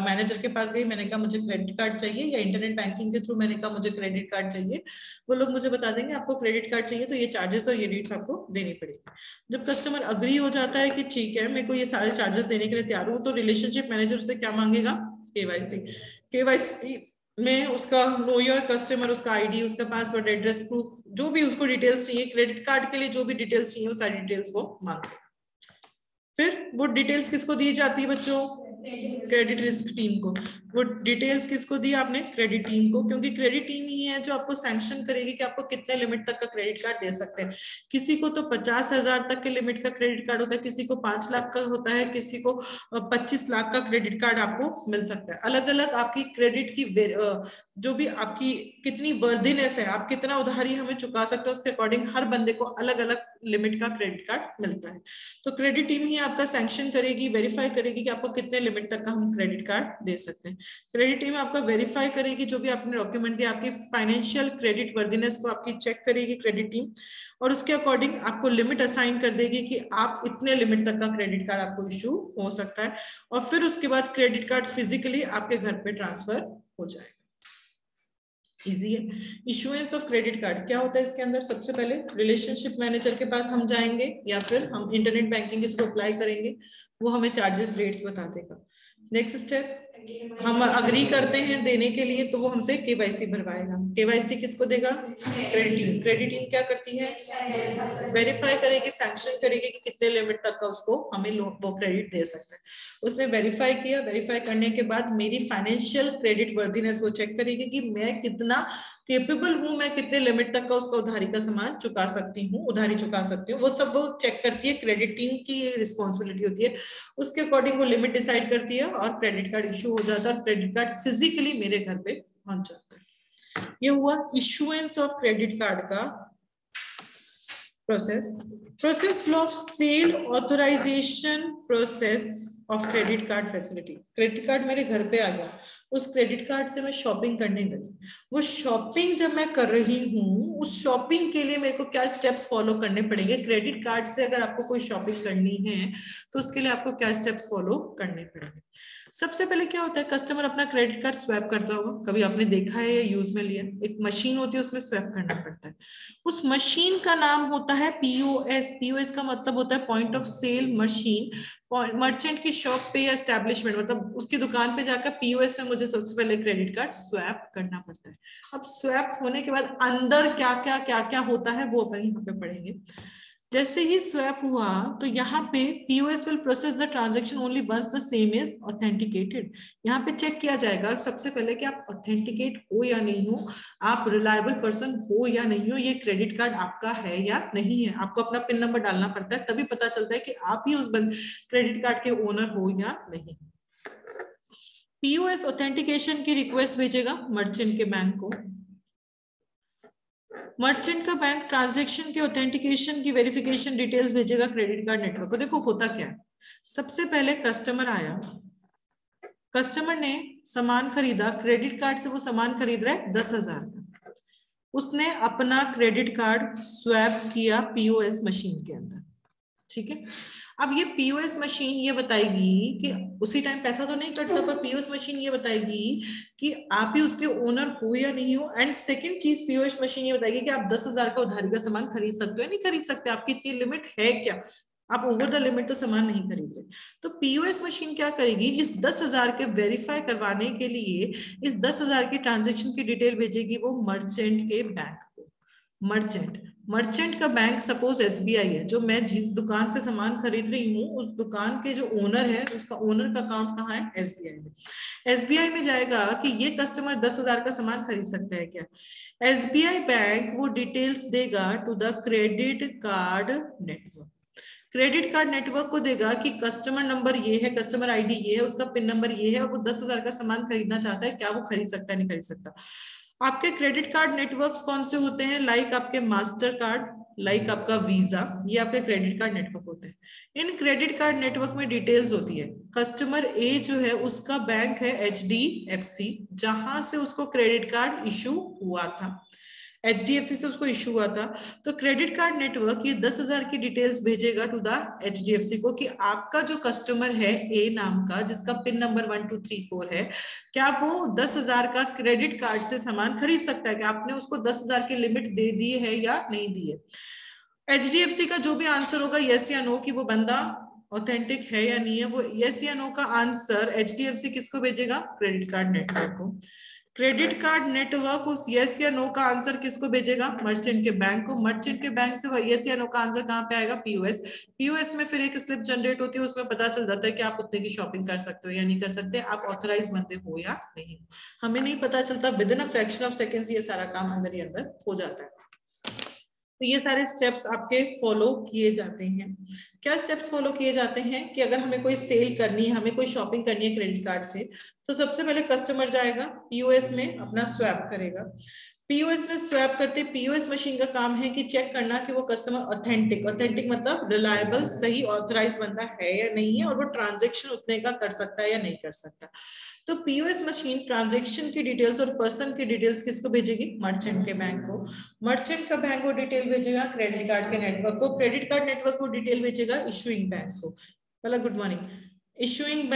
मैनेजर के पास गई, मैंने कहा मुझे क्रेडिट कार्ड चाहिए, या इंटरनेट बैंकिंग के थ्रू मैंने कहा मुझे क्रेडिट कार्ड चाहिए। वो लोग मुझे बता देंगे आपको क्रेडिट कार्ड चाहिए तो ये चार्जेस और ये रेट्स आपको देनी पड़ेगी। जब कस्टमर अग्री हो जाता है कि ठीक है मेरे को ये सारे चार्जेस देने के लिए तैयार हूँ, तो रिलेशनशिप मैनेजर से क्या मांगेगा? केवाईसी। केवाईसी में उसका नो योर कस्टमर, उसका आईडी, उसका पासवर्ड, एड्रेस प्रूफ, जो भी उसको डिटेल्स चाहिए क्रेडिट कार्ड के लिए, जो भी डिटेल्स चाहिए वो सारी डिटेल्स वो मांगते। फिर वो डिटेल्स किसको दी जाती है बच्चों? क्रेडिट रिस्क टीम को। वो डिटेल्स किसको दी आपने? क्रेडिट टीम को, क्योंकि क्रेडिट टीम ही है जो आपको सैंक्शन करेगी कि आपको कितने लिमिट तक का क्रेडिट कार्ड दे सकते हैं। किसी को तो 50,000 तक के लिमिट का क्रेडिट कार्ड होता है, किसी को 5 लाख का होता है, किसी को 25 लाख का क्रेडिट कार्ड आपको मिल सकता है। अलग अलग आपकी क्रेडिट की जो भी आपकी कितनी वर्दीनेस है, आप कितना उधारी हमें चुका सकते हो, उसके अकॉर्डिंग हर बंदे को अलग अलग लिमिट का क्रेडिट कार्ड मिलता है। तो क्रेडिट टीम ही आपका सैंक्शन करेगी, वेरीफाई करेगी कि आपको कितने लिमिट तक का हम क्रेडिट कार्ड दे सकते हैं। क्रेडिट टीम आपका वेरीफाई करेगी जो भी आपने डॉक्यूमेंट दिया, आपकी फाइनेंशियल क्रेडिट वर्दीनेस को आपकी चेक करेगी क्रेडिट टीम, और उसके अकॉर्डिंग आपको लिमिट असाइन कर देगी कि आप इतने लिमिट तक का क्रेडिट कार्ड आपको इश्यू हो सकता है। और फिर उसके बाद क्रेडिट कार्ड फिजिकली आपके घर पे ट्रांसफर हो जाएगा। इजी है। इशुएंस ऑफ क्रेडिट कार्ड क्या होता है इसके अंदर? सबसे पहले रिलेशनशिप मैनेजर के पास हम जाएंगे या फिर हम इंटरनेट बैंकिंग के थ्रू अप्लाई करेंगे, वो हमें चार्जेस रेट्स बता देगा। नेक्स्ट स्टेप, हम अग्री करते हैं देने के लिए तो वो हमसे केवाईसी भरवाएगा। केवाईसी किसको देगा? Credit team. क्रेडिट टीम क्या करती है? वेरीफाई करेगी, सैंक्शन करेगी कि कितने लिमिट तक का उसको हमें वो क्रेडिट दे सकता है। उसने वेरीफाई किया, वेरीफाई करने के बाद मेरी फाइनेंशियल क्रेडिट वर्दीनेस वो चेक करेगी कि मैं कितना केपेबल हूं, मैं कितने लिमिट तक का उसका उधारी का सामान चुका सकती हूँ, उधारी चुका सकती हूँ। वो सब वो चेक करती है, क्रेडिट टीम की रिस्पॉन्सिबिलिटी होती है। उसके अकॉर्डिंग वो लिमिट डिसाइड करती है और क्रेडिट कार्ड इश्यू हो जाता है, क्रेडिट कार्ड फिजिकली मेरे घर पे पहुंच जाता है। ये हुआ इशुएंस ऑफ क्रेडिट कार्ड का process. Process flow of sale authorisation process of credit card facility. Credit card मेरे घर पे आ गया, उस क्रेडिट कार्ड से मैं शॉपिंग करने गई। वो शॉपिंग जब मैं कर रही हूँ, उस शॉपिंग के लिए मेरे को क्या स्टेप्स फॉलो करने पड़ेंगे? क्रेडिट कार्ड से अगर आपको कोई शॉपिंग करनी है तो उसके लिए आपको क्या स्टेप्स फॉलो करने पड़ेंगे? सबसे पहले क्या होता है, कस्टमर अपना क्रेडिट कार्ड स्वैप करता होगा, कभी आपने देखा है या यूज में लिया, एक मशीन होती है उसमें स्वैप करना पड़ता है। उस मशीन का नाम होता है पीओएस। पीओएस का मतलब होता है point of sale machine. Merchant की शॉप पे या एस्टेब्लिशमेंट, मतलब उसकी दुकान पे जाकर पीओएस में मुझे सबसे पहले क्रेडिट कार्ड स्वैप करना पड़ता है। अब स्वैप होने के बाद अंदर क्या क्या होता है वो अपन यहाँ पे पढ़ेंगे। जैसे ही स्वैप हुआ तो यहाँ पे POS will process the transaction only once the same is authenticated. यहाँ पे चेक किया जाएगा सबसे पहले कि आप ऑथेंटिकेट हो या नहीं हो, आप रिलायबल पर्सन हो या नहीं हो, ये क्रेडिट कार्ड आपका है या नहीं है। आपको अपना पिन नंबर डालना पड़ता है, तभी पता चलता है कि आप ही उस क्रेडिट कार्ड के ओनर हो या नहीं। POS ऑथेंटिकेशन की रिक्वेस्ट भेजेगा मर्चेंट के बैंक को। मर्चेंट का बैंक ट्रांजैक्शन के ऑथेंटिकेशन की वेरिफिकेशन डिटेल्स भेजेगा क्रेडिट कार्ड नेटवर्क को। देखो होता क्या है, सबसे पहले कस्टमर आया, कस्टमर ने सामान खरीदा, क्रेडिट कार्ड से वो सामान खरीद रहा है 10,000 का, उसने अपना क्रेडिट कार्ड स्वैप किया POS मशीन के अंदर, ठीक है। अब ये POS मशीन ये बताएगी कि उसी टाइम पैसा तो नहीं कटता, पर POS मशीन ये बताएगी कि आप ही उसके ओनर हो या नहीं हो। एंड सेकंड चीज POS मशीन ये बताएगी कि आप 10,000 का उधारी का सामान खरीद सकते हो या नहीं खरीद सकते, आपकी इतनी लिमिट है क्या, आप ओवर द लिमिट तो सामान नहीं खरीद रहे। तो POS मशीन क्या करेगी, इस 10,000 के वेरीफाई करवाने के लिए इस 10,000 की ट्रांजेक्शन की डिटेल भेजेगी वो मर्चेंट के बैंक को। मर्चेंट का बैंक सपोज SBI है, जो मैं जिस दुकान से सामान खरीद रही हूँ उस दुकान के जो ओनर है उसका ओनर का अकाउंट कहाँ है, SBI में। SBI में जाएगा कि ये कस्टमर 10,000 का सामान खरीद सकता है क्या। SBI बैंक वो डिटेल्स देगा to the credit card network. Credit card network को देगा कि कस्टमर नंबर ये है, कस्टमर ID ये है, उसका पिन नंबर ये है और वो 10,000 का सामान खरीदना चाहता है, क्या वो खरीद सकता है नहीं खरीद सकता। आपके क्रेडिट कार्ड नेटवर्क्स कौन से होते हैं, लाइक आपके मास्टर कार्ड, लाइक आपका वीजा, ये आपके क्रेडिट कार्ड नेटवर्क होते हैं। इन क्रेडिट कार्ड नेटवर्क में डिटेल्स होती है, कस्टमर A जो है उसका बैंक है HDFC, जहां से उसको क्रेडिट कार्ड इशू हुआ था, HDFC से उसको इशू हुआ था। तो क्रेडिट कार्ड नेटवर्क ये 10,000 की डिटेल्स भेजेगा टू द HDFC को कि आपका जो कस्टमर है A नाम का, जिसका पिन नंबर 1234 है, क्या वो 10,000 का क्रेडिट कार्ड से सामान खरीद सकता है, कि आपने उसको 10,000 की लिमिट दे दी है या नहीं दी है। HDFC का जो भी आंसर होगा यस या नो कि वो बंदा ऑथेंटिक है या नहीं है, वो यस या नो का आंसर HDFC किसको भेजेगा, क्रेडिट कार्ड नेटवर्क को। क्रेडिट कार्ड नेटवर्क उस यस या नो का आंसर किसको भेजेगा, मर्चेंट के बैंक को। मर्चेंट के बैंक से यस या नो का आंसर कहाँ पे आएगा, POS में फिर एक स्लिप जनरेट होती है, उसमें पता चल जाता है कि आप उतने की शॉपिंग कर सकते हो या नहीं कर सकते, आप ऑथराइज बंदे हो या नहीं। हमें नहीं पता चलता, with in a fraction of seconds ये सारा काम अंदर ही अंदर हो जाता है। तो ये सारे स्टेप्स आपके फॉलो किए जाते हैं। क्या स्टेप्स फॉलो किए जाते हैं कि अगर हमें कोई सेल करनी है, हमें कोई शॉपिंग करनी है क्रेडिट कार्ड से, तो सबसे पहले कस्टमर जाएगा POS में अपना स्वैप करेगा। POS में स्वैप करते POS मशीन का काम है कि चेक करना कि वो कस्टमर ऑथेंटिक मतलब रिलायबल, सही ऑथराइज बंदा है या नहीं है, और वो ट्रांजेक्शन उतने का कर सकता है या नहीं कर सकता। तो POS मशीन ट्रांजेक्शन की डिटेल्स और पर्सन की डिटेल्स किसको भेजेगी, मर्चेंट के बैंक को। मर्चेंट का बैंक को डिटेल भेजेगा क्रेडिट कार्ड के नेटवर्क को, क्रेडिट कार्ड नेटवर्क को डिटेल भेजेगा इशूइंग बैंक को। Hello good morning. Issuing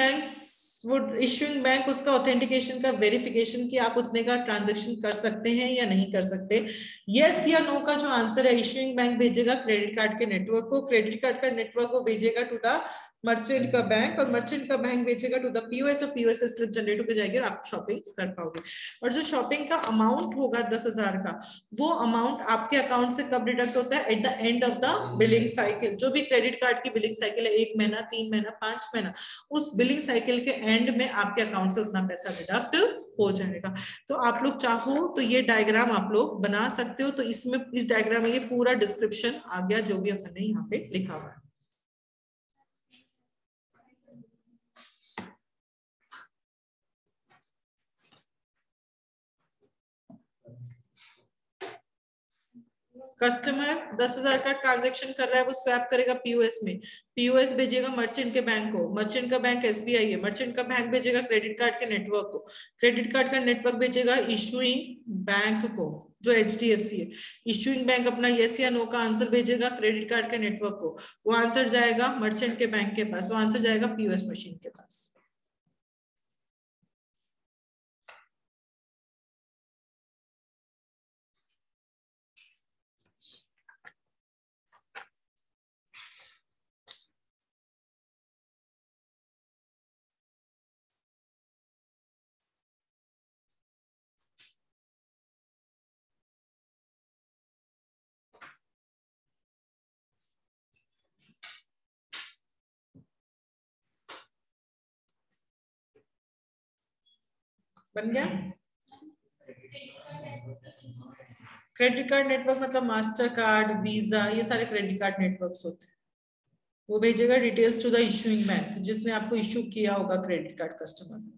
bank उसका ऑथेंटिकेशन का वेरिफिकेशन कि आप उतने का ट्रांजैक्शन कर सकते हैं या नहीं कर सकते। यस या नो का जो आंसर है, इशूइंग बैंक भेजेगा क्रेडिट कार्ड के नेटवर्क को, क्रेडिट कार्ड का नेटवर्क को भेजेगा टू द मर्चेंट का बैंक, और मर्चेंट का बैंक भेजेगा टू द POS, और POS से स्लिप जनरेट होकर जाएगी और आप शॉपिंग कर पाओगे। और जो शॉपिंग का अमाउंट होगा 10,000 का, वो अमाउंट आपके अकाउंट से कब डिडक्ट होता है, at the end of the billing cycle. जो भी क्रेडिट कार्ड की बिलिंग साइकिल है, 1 महीना, 3 महीना, 5 महीना, उस बिलिंग साइकिल के एंड में आपके अकाउंट से उतना पैसा डिडक्ट हो जाएगा। तो आप लोग चाहो तो ये डायग्राम आप लोग बना सकते हो। तो इसमें इस डायग्राम में ये पूरा डिस्क्रिप्शन आ गया जो भी अपन ने यहाँ पे लिखा हुआ है। कस्टमर 10,000 का ट्रांजैक्शन कर रहा है, वो स्वैप करेगा POS में, POS भेजेगा मर्चेंट के बैंक को, मर्चेंट का बैंक SBI है, मर्चेंट का बैंक भेजेगा क्रेडिट कार्ड के नेटवर्क को, क्रेडिट कार्ड का नेटवर्क भेजेगा इशूइंग बैंक को जो HDFC है। इशूइंग बैंक अपना यस या नो का आंसर भेजेगा क्रेडिट कार्ड के नेटवर्क को, वो आंसर जाएगा मर्चेंट के बैंक के पास, वो आंसर जाएगा POS मशीन के पास। बन गया। क्रेडिट कार्ड नेटवर्क मतलब मास्टर कार्ड, वीजा, ये सारे क्रेडिट कार्ड नेटवर्क्स होते हैं। वो भेजेगा details to the issuing bank, जिसने आपको इशू किया होगा क्रेडिट कार्ड कस्टमर।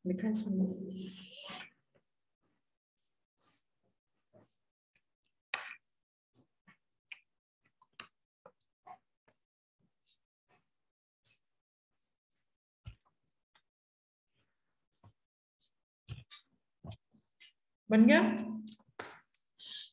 लिखा है इसमें। बन गया।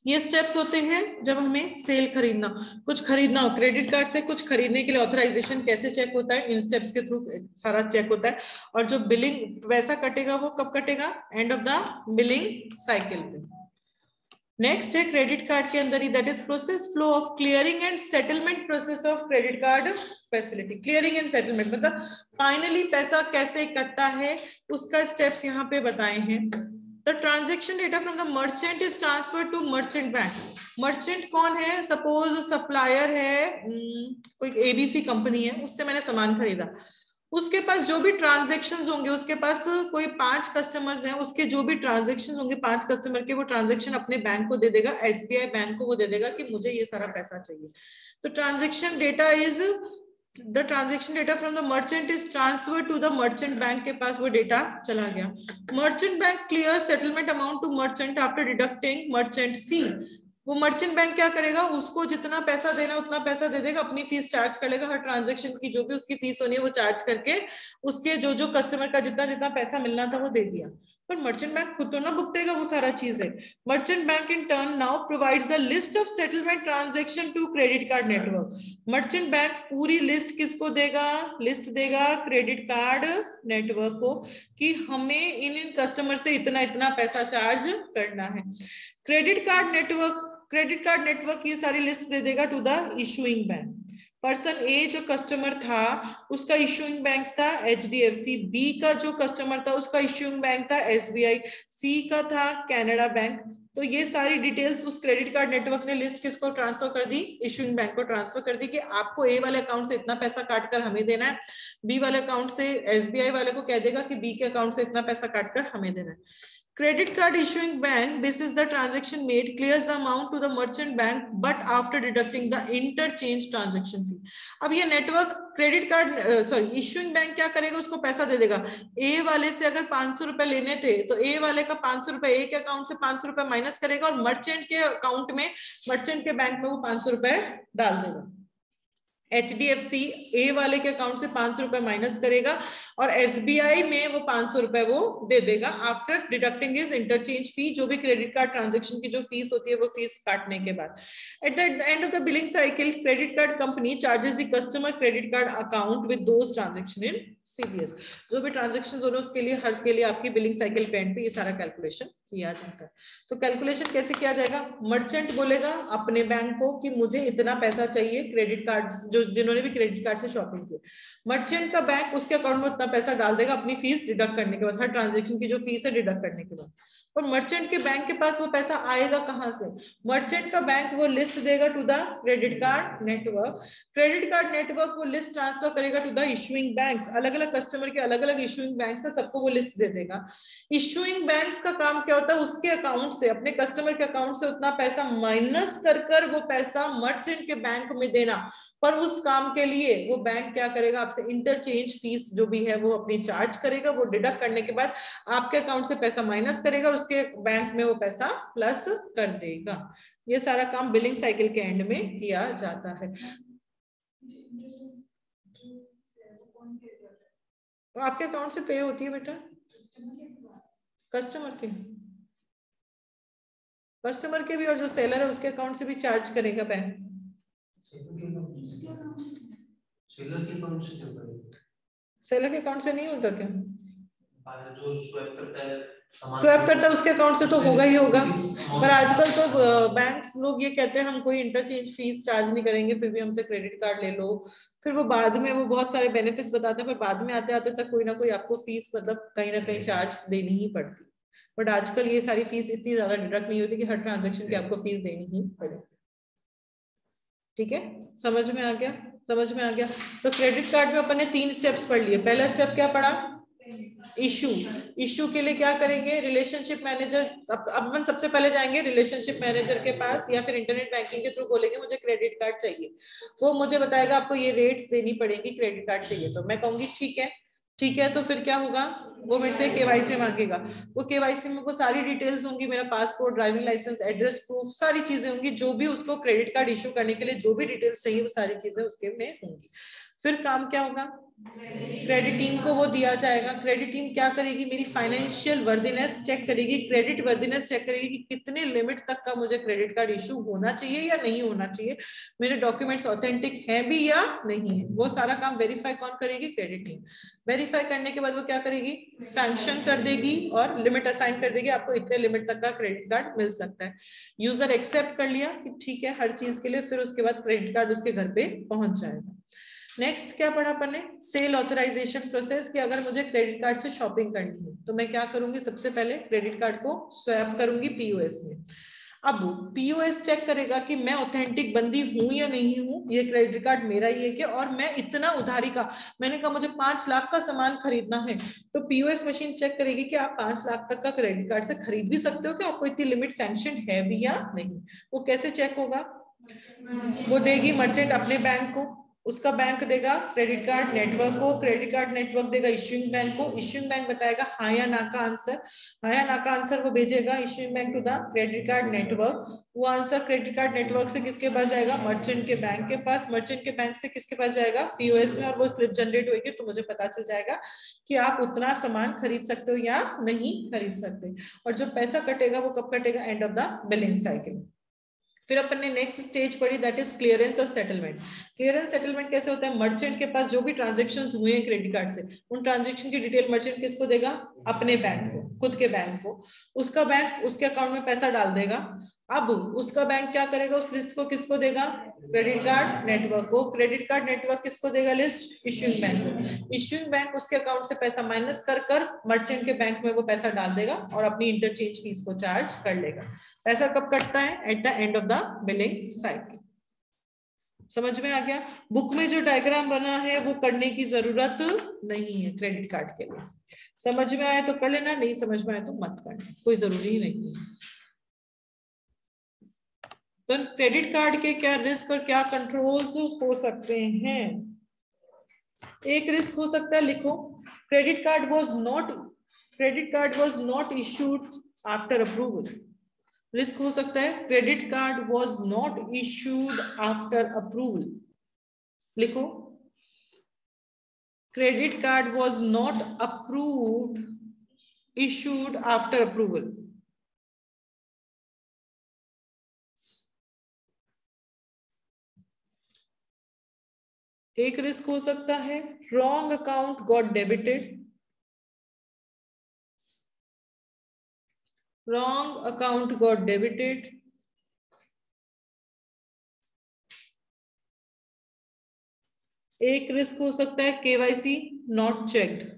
ये स्टेप्स होते हैं जब हमें सेल खरीदना, कुछ खरीदना हो क्रेडिट कार्ड से, कुछ खरीदने के लिए ऑथराइजेशन कैसे चेक होता है, इन स्टेप्स के थ्रू सारा चेक होता है। और जो बिलिंग पैसा कटेगा वो कब कटेगा, end of the billing cycle पे। नेक्स्ट है क्रेडिट कार्ड के अंदर ही, that is process flow of clearing and settlement process of credit card facility. Clearing and settlement मतलब फाइनली पैसा कैसे कटता है, उसका स्टेप्स यहाँ पे बताए हैं। The transaction data from the merchant is transferred to merchant bank. Merchant कौन है, सपोज सप्लायर है, कोई ABC कंपनी है, उससे मैंने सामान खरीदा, उसके पास जो भी ट्रांजेक्शन्स होंगे, उसके पास कोई 5 कस्टमर्स हैं, उसके जो भी ट्रांजेक्शन्स होंगे 5 कस्टमर के, वो ट्रांजेक्शन अपने बैंक को दे देगा, SBI बैंक को वो दे देगा कि मुझे ये सारा पैसा चाहिए। तो transaction data is the transaction data from the merchant is transferred to the merchant bank के पास वो डेटा चला गया। merchant bank clears settlement amount to merchant after deducting merchant fee। वो मर्चेंट बैंक क्या करेगा, उसको जितना पैसा देना उतना पैसा दे देगा, अपनी फीस चार्ज कर लेगा, हर ट्रांजेक्शन की जो भी उसकी फीस होनी है वो चार्ज करके उसके जो कस्टमर का जितना जितना पैसा मिलना था वो दे दिया। पर मर्चेंट बैंक खुद तो ना भुगतेगा वो सारा चीज है। Merchant bank in turn now provides the list of settlement transaction to credit card network. Merchant bank पूरी लिस्ट किसको देगा, लिस्ट देगा क्रेडिट कार्ड नेटवर्क को कि हमें इन कस्टमर से इतना इतना पैसा चार्ज करना है। क्रेडिट कार्ड नेटवर्क ये सारी लिस्ट दे देगा to the issuing bank. Person A जो कस्टमर था उसका इशूइंग बैंक था HDFC, बी का जो कस्टमर था उसका इशूइंग बैंक था SBI, सी का था कैनेडा बैंक। तो ये सारी डिटेल्स उस क्रेडिट कार्ड नेटवर्क ने लिस्ट किसको ट्रांसफर कर दी, इशूइंग बैंक को ट्रांसफर कर दी कि आपको ए वाले अकाउंट से इतना पैसा काट कर हमें देना है, बी वाले अकाउंट से SBI वाले को कह देगा कि बी के अकाउंट से इतना पैसा काट कर हमें देना है। Credit card issuing bank, this is the transaction made, clears the amount to the merchant bank but after deducting the interchange transaction fee। अब ये network credit card issuing bank क्या करेगा, उसको पैसा दे देगा। ए वाले से अगर 500 रुपए लेने थे तो ए वाले का 500 रुपए ए के अकाउंट से 500 रुपए माइनस करेगा और मर्चेंट के अकाउंट में, मर्चेंट के बैंक में वो 500 रुपए डाल देगा। HDFC ए वाले के अकाउंट से 500 रुपए माइनस करेगा और SBI में वो 500 रुपए वो दे देगा आफ्टर डिडक्टिंग हिज इंटरचेंज फी, जो भी क्रेडिट कार्ड ट्रांजैक्शन की जो फीस होती है वो फीस काटने के बाद। At the end of the billing cycle credit card company charges the customer credit card account with those transaction in CBS। जो भी ट्रांजैक्शंस हो रहे हैं उसके लिए, हर के लिए आपकी बिलिंग साइकिल पे एंड पे ये सारा कैलकुलेशन किया जाता है। तो कैलकुलेशन कैसे किया जाएगा, मर्चेंट बोलेगा अपने बैंक को कि मुझे इतना पैसा चाहिए, क्रेडिट कार्ड जो जिन्होंने भी क्रेडिट कार्ड से शॉपिंग की, मर्चेंट का बैंक उसके अकाउंट में उतना पैसा डाल देगा अपनी फीस डिडक्ट करने के बाद, हर ट्रांजैक्शन की जो फीस है डिडक्ट करने के बाद। और मर्चेंट के बैंक के पास वो पैसा आएगा कहां से, मर्चेंट का बैंक वो लिस्ट देगा to the credit card network, credit card network वो लिस्ट ट्रांसफर करेगा टू द इशूइंग बैंक्स, अलग अलग कस्टमर के अलग अलग इशूइंग बैंक्स है, सबको वो लिस्ट दे देगा। इशूइंग बैंक्स का काम क्या होता है, उसके अकाउंट से, अपने कस्टमर के अकाउंट से उतना पैसा माइनस कर वो पैसा मर्चेंट के बैंक में देना। पर उस काम के लिए वो बैंक क्या करेगा, आपसे इंटरचेंज फीस जो भी है वो अपनी चार्ज करेगा, वो डिडक्ट करने के बाद आपके अकाउंट से पैसा माइनस करेगा, उसके बैंक में वो पैसा प्लस कर देगा। ये सारा काम बिलिंग साइकिल के एंड में किया जाता है। तो आपके अकाउंट से पे होती है बेटा, कस्टमर के भी, और जो सेलर है उसके अकाउंट से भी चार्ज करेगा बैंक। सेलर के अकाउंट से क्यों करेगा, सेलर के अकाउंट से नहीं होता क्या, जो स्वैप करता है उसके अकाउंट से तो होगा ही होगा। पर आजकल तो बैंक्स लोग ये कहते हैं हम कोई इंटरचेंज फीस चार्ज नहीं करेंगे, फिर भी हमसे क्रेडिट कार्ड ले लो, फिर वो बाद में वो बहुत सारे बेनिफिट्स बताते हैं, पर बाद में आते आते तक कोई ना कोई आपको फीस मतलब कहीं ना कहीं चार्ज देनी ही पड़ती है। बट आजकल ये सारी फीस इतनी ज्यादा डिडक्ट नहीं होती कि हर ट्रांजेक्शन की आपको फीस देनी ही पड़े। ठीक है, समझ में आ गया? समझ में आ गया। तो क्रेडिट कार्ड में अपन ने 3 स्टेप्स पढ़ लिए। पहला स्टेप क्या पढ़ा? इशू। इशू के लिए क्या करेंगे? Relationship manager. अब अपन सबसे पहले जाएंगे रिलेशनशिप मैनेजर के पास या फिर इंटरनेट बैंकिंग के थ्रू बोलेंगे मुझे क्रेडिट कार्ड चाहिए, वो मुझे बताएगा आपको ये रेट्स देनी पड़ेगी, क्रेडिट कार्ड चाहिए। तो मैं कहूंगी ठीक है। ठीक है, तो फिर क्या होगा? वो मेरे से केवाईसी मांगेगा। वो केवाईसी में वो सारी डिटेल्स होंगी, मेरा passport, driving licence, address proof, सारी चीजें होंगी, जो भी उसको क्रेडिट कार्ड इशू करने के लिए जो भी डिटेल्स चाहिए वो सारी चीजें उसके में होंगी। फिर काम क्या होगा? क्रेडिट टीम को वो दिया जाएगा। क्रेडिट टीम क्या करेगी? मेरी फाइनेंशियल वर्दीनेस चेक करेगी, क्रेडिट वर्दीनेस चेक करेगी कि कितने लिमिट तक का मुझे क्रेडिट कार्ड इशू होना चाहिए या नहीं होना चाहिए, मेरे डॉक्यूमेंट्स ऑथेंटिक हैं भी या नहीं है। वो सारा काम वेरीफाई कौन करेगी? Credit team. वेरीफाई करने के बाद वो क्या करेगी? सैंक्शन कर देगी और लिमिट असाइन कर देगी, आपको इतने लिमिट तक का क्रेडिट कार्ड मिल सकता है। यूजर एक्सेप्ट कर लिया कि ठीक है हर चीज के लिए, फिर उसके बाद क्रेडिट कार्ड उसके घर पे पहुंच जाएगा। नेक्स्ट क्या पढ़ा अपन ने? सेल ऑथराइजेशन प्रोसेस, कि अगर मुझे क्रेडिट कार्ड से शॉपिंग करनी है तो मैं क्या करूंगी? सबसे पहले क्रेडिट कार्ड को स्वैप करूंगी पीओएस में। अब पीओएस चेक करेगा कि मैं ऑथेंटिक बंदी हूं या नहीं हूं, ये क्रेडिट कार्ड मेरा ही है क्या, और मैं इतना उधारी का, मैंने कहा मुझे 5 लाख का सामान खरीदना है, तो पीओएस मशीन चेक करेगी कि आप 5 लाख तक का क्रेडिट कार्ड से खरीद भी सकते हो, कि आपको इतनी लिमिट सैंक्शन है भी या नहीं। वो कैसे चेक होगा? वो देगी मर्चेंट अपने बैंक को, उसका बैंक देगा क्रेडिट कार्ड नेटवर्क को, क्रेडिट कार्ड नेटवर्क देगा इश्यूइंग बैंक को, इश्यूइंग बैंक बताएगा हाँ या ना का आंसर, हाँ या ना का आंसर वो भेजेगा issuing bank to the credit card network. वो आंसर क्रेडिट कार्ड नेटवर्क से किसके पास जाएगा? मर्चेंट के बैंक के पास, मर्चेंट के बैंक से किसके पास जाएगा? पीओएस में, और वो स्लिप जनरेट होगी तो मुझे पता चल जाएगा कि आप उतना सामान खरीद सकते हो या नहीं खरीद सकते। और जो पैसा कटेगा वो कब कटेगा? End of the billing cycle. फिर अपन ने नेक्स्ट स्टेज पढ़ी, दैट इज क्लियरेंस और सेटलमेंट। क्लियरेंस सेटलमेंट कैसे होता है? मर्चेंट के पास जो भी ट्रांजैक्शंस हुए हैं क्रेडिट कार्ड से, उन ट्रांजैक्शन की डिटेल मर्चेंट किसको देगा? अपने बैंक को, खुद के बैंक को। उसका बैंक उसके अकाउंट में पैसा डाल देगा। अब उसका बैंक क्या करेगा? उस लिस्ट को किसको देगा? क्रेडिट कार्ड नेटवर्क को। क्रेडिट कार्ड नेटवर्क किसको देगा लिस्ट? इश्यूइंग बैंक को। इश्यूइंग बैंक उसके अकाउंट से पैसा माइनस कर कर मर्चेंट के बैंक में वो पैसा डाल देगा और अपनी इंटरचेंज फीस को चार्ज कर लेगा। पैसा कब कटता है? At the end of the billing cycle. समझ में आ गया? बुक में जो डायग्राम बना है वो करने की जरूरत नहीं है क्रेडिट कार्ड के लिए। समझ में आए तो कर लेना, नहीं समझ में आए तो मत करना, कोई जरूरी नहीं है। तो क्रेडिट कार्ड के क्या रिस्क और क्या कंट्रोल्स हो सकते हैं? एक रिस्क हो सकता है, लिखो, credit card was not issued after approval. Risk हो सकता है credit card was not issued after approval. लिखो, credit card was not approved issued after approval. एक रिस्क हो सकता है wrong account got debited. Wrong account got debited. एक risk हो सकता है केवाईसी नॉट चेक्ड।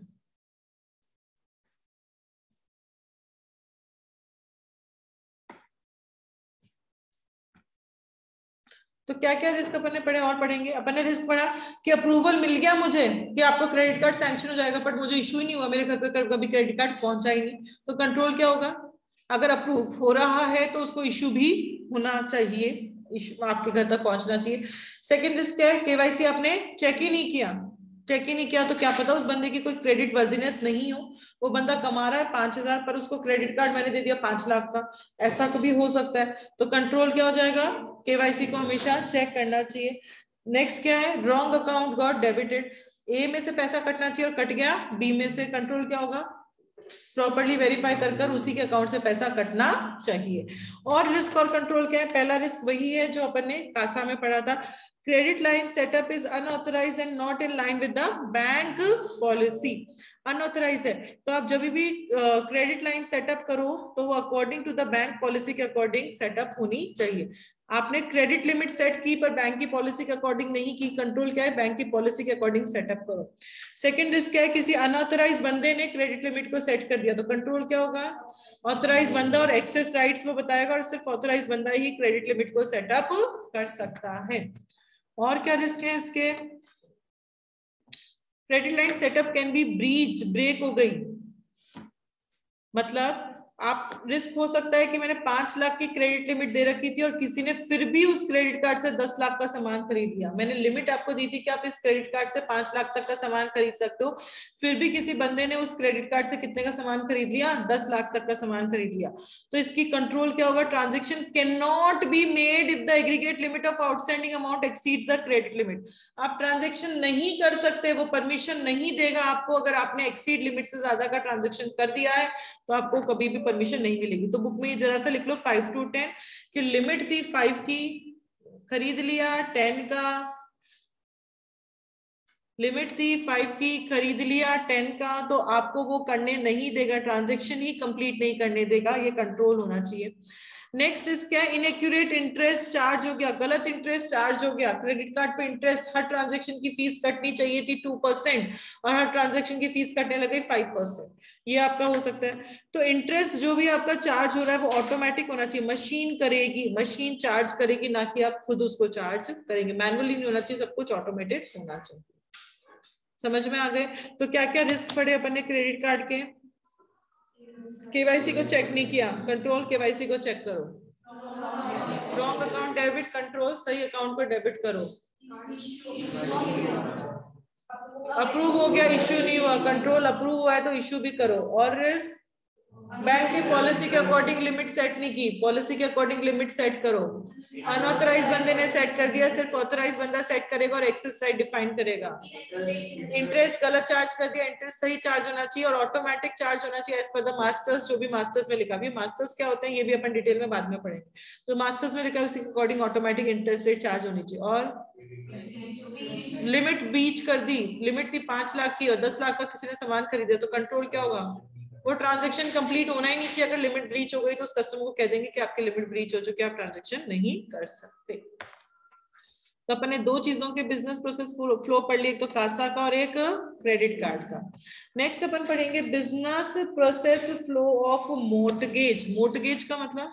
तो क्या क्या रिस्क अपन ने पढ़े और पढ़ेंगे? अपन ने रिस्क पढ़ा कि अप्रूवल मिल गया मुझे कि आपको क्रेडिट कार्ड सैंक्शन हो जाएगा, बट मुझे इशू ही नहीं हुआ, मेरे घर पे कभी क्रेडिट कार्ड पहुंचा ही नहीं। तो कंट्रोल क्या होगा? अगर अप्रूव हो रहा है तो उसको इशू भी होना चाहिए, इशू आपके घर तक पहुंचना चाहिए। सेकेंड रिस्क क्या है? केवाईसी आपने चेक ही नहीं किया। चेक ही नहीं किया तो क्या पता उस बंदे की कोई क्रेडिट वर्दीनेस नहीं हो, वो बंदा कमा रहा है 5,000 पर उसको क्रेडिट कार्ड मैंने दे दिया 5 लाख का, ऐसा भी हो सकता है। तो कंट्रोल क्या हो जाएगा? केवाईसी को हमेशा चेक करना चाहिए। नेक्स्ट क्या है? Wrong account got debited. A में से पैसा कटना चाहिए और कट गया बी में से। कंट्रोल क्या होगा? प्रॉपर्ली वेरीफाई कर उसी के अकाउंट से पैसा कटना चाहिए। और रिस्क और कंट्रोल क्या है? पहला रिस्क वही है जो अपन ने कासा में पढ़ा था, credit line setup is unauthorised and not in line with the bank policy. Unauthorised है तो आप जब भी क्रेडिट लाइन सेटअप करो तो वो according to the bank policy के अकॉर्डिंग सेटअप होनी चाहिए। आपने क्रेडिट लिमिट सेट की पर बैंक की पॉलिसी के अकॉर्डिंग नहीं की, कंट्रोल क्या है, बैंक की पॉलिसी के अकॉर्डिंग सेटअप करो। सेकंड रिस्क क्या है, किसी अनऑथराइज बंदे ने क्रेडिट लिमिट को सेट कर दिया तो कंट्रोल क्या होगा, ऑथराइज बंदा और एक्सेस राइट्स वो बताएगा और सिर्फ ऑथराइज बंदा ही क्रेडिट लिमिट को सेटअप कर सकता है। और क्या रिस्क है इसके, credit line setup can be breach, break हो गई, मतलब आप रिस्क हो सकता है कि मैंने 5 लाख की क्रेडिट लिमिट दे रखी थी और किसी ने फिर भी उस क्रेडिट कार्ड से 10 लाख का सामान खरीद लिया। मैंने लिमिट आपको दी थी कि आप इस क्रेडिट कार्ड से 5 लाख तक का सामान खरीद सकते हो, फिर भी किसी बंदे ने उस क्रेडिट कार्ड से कितने का सामान खरीद लिया, 10 लाख तक का सामान खरीद लिया। तो इसकी कंट्रोल क्या होगा, transaction can not be made if the aggregate limit of outstanding amount exceeds the credit limit. आप ट्रांजेक्शन नहीं कर सकते, वो परमिशन नहीं देगा आपको। अगर आपने एक्सीड लिमिट से ज्यादा का ट्रांजेक्शन कर दिया है तो आपको कभी भी परमिशन नहीं मिलेगी। तो बुक में जरा सा लिख लो 5 to 10 कि लिमिट थी 5 की, खरीद लिया 10 का, लिमिट थी 5 की, खरीद लिया 10 का, तो आपको वो करने नहीं देगा, ट्रांजैक्शन ही कंप्लीट नहीं करने देगा, ये कंट्रोल होना चाहिए। नेक्स्ट इसका इनएक्यूरेट इंटरेस्ट चार्ज हो गया, गलत इंटरेस्ट चार्ज हो गया। क्रेडिट कार्ड पे इंटरेस्ट, हर ट्रांजैक्शन की फीस कटनी चाहिए थी 2% और हर ट्रांजैक्शन की फीस कटने लगे 5%, ये आपका हो सकता है। तो इंटरेस्ट जो भी आपका चार्ज हो रहा है वो ऑटोमेटिक होना चाहिए, मशीन करेगी, मशीन चार्ज करेगी, ना कि आप खुद उसको चार्ज करेंगे। मैनुअली नहीं होना चाहिए, सब कुछ ऑटोमेटेड होना चाहिए। समझ में आ गए। तो क्या क्या रिस्क पड़े अपन ने क्रेडिट कार्ड के, केवाईसी को चेक नहीं किया, कंट्रोल केवाईसी को चेक करो, रॉन्ग अकाउंट डेबिट, कंट्रोल सही अकाउंट को डेबिट करो, अप्रूव हो गया, इश्यू नहीं हुआ, कंट्रोल अप्रूव हुआ है तो इश्यू भी करो। और रिस्क, बैंक की पॉलिसी के अकॉर्डिंग लिमिट सेट नहीं की, पॉलिसी के अकॉर्डिंग लिमिट सेट करो। अनऑथराइज बंदे ने सेट कर दिया, सिर्फ ऑथराइज बंदा सेट करेगा और एक्सेस राइट डिफाइन करेगा। इंटरेस्ट गलत चार्ज कर दिया, इंटरेस्ट सही चार्ज होना चाहिए और ऑटोमेटिक चार्ज होना चाहिए एज पर द मास्टर्स, जो भी मास्टर्स में लिखा। अभी मास्टर्स क्या होते हैं ये भी अपन डिटेल में बाद में पढ़ेंगे, तो मास्टर्स में लिखा है उसके according automatic interest rate charge होनी चाहिए। और लिमिट बीच कर दी, लिमिट थी 5 लाख की और 10 लाख का किसी ने सामान खरीदा तो कंट्रोल क्या होगा, वो ट्रांजैक्शन कंप्लीट होना ही नहीं चाहिए। अगर लिमिट ब्रीच हो गई तो उस कस्टमर को कह देंगे कि आपकी लिमिट ब्रीच हो चुकी है, आप ट्रांजैक्शन नहीं कर सकते। तो अपन ने 2 चीजों के बिजनेस प्रोसेस फ्लो पढ़ लिया, एक तो कासा का और एक क्रेडिट कार्ड का। नेक्स्ट अपन पढ़ेंगे business process flow of mortgage. Mortgage का मतलब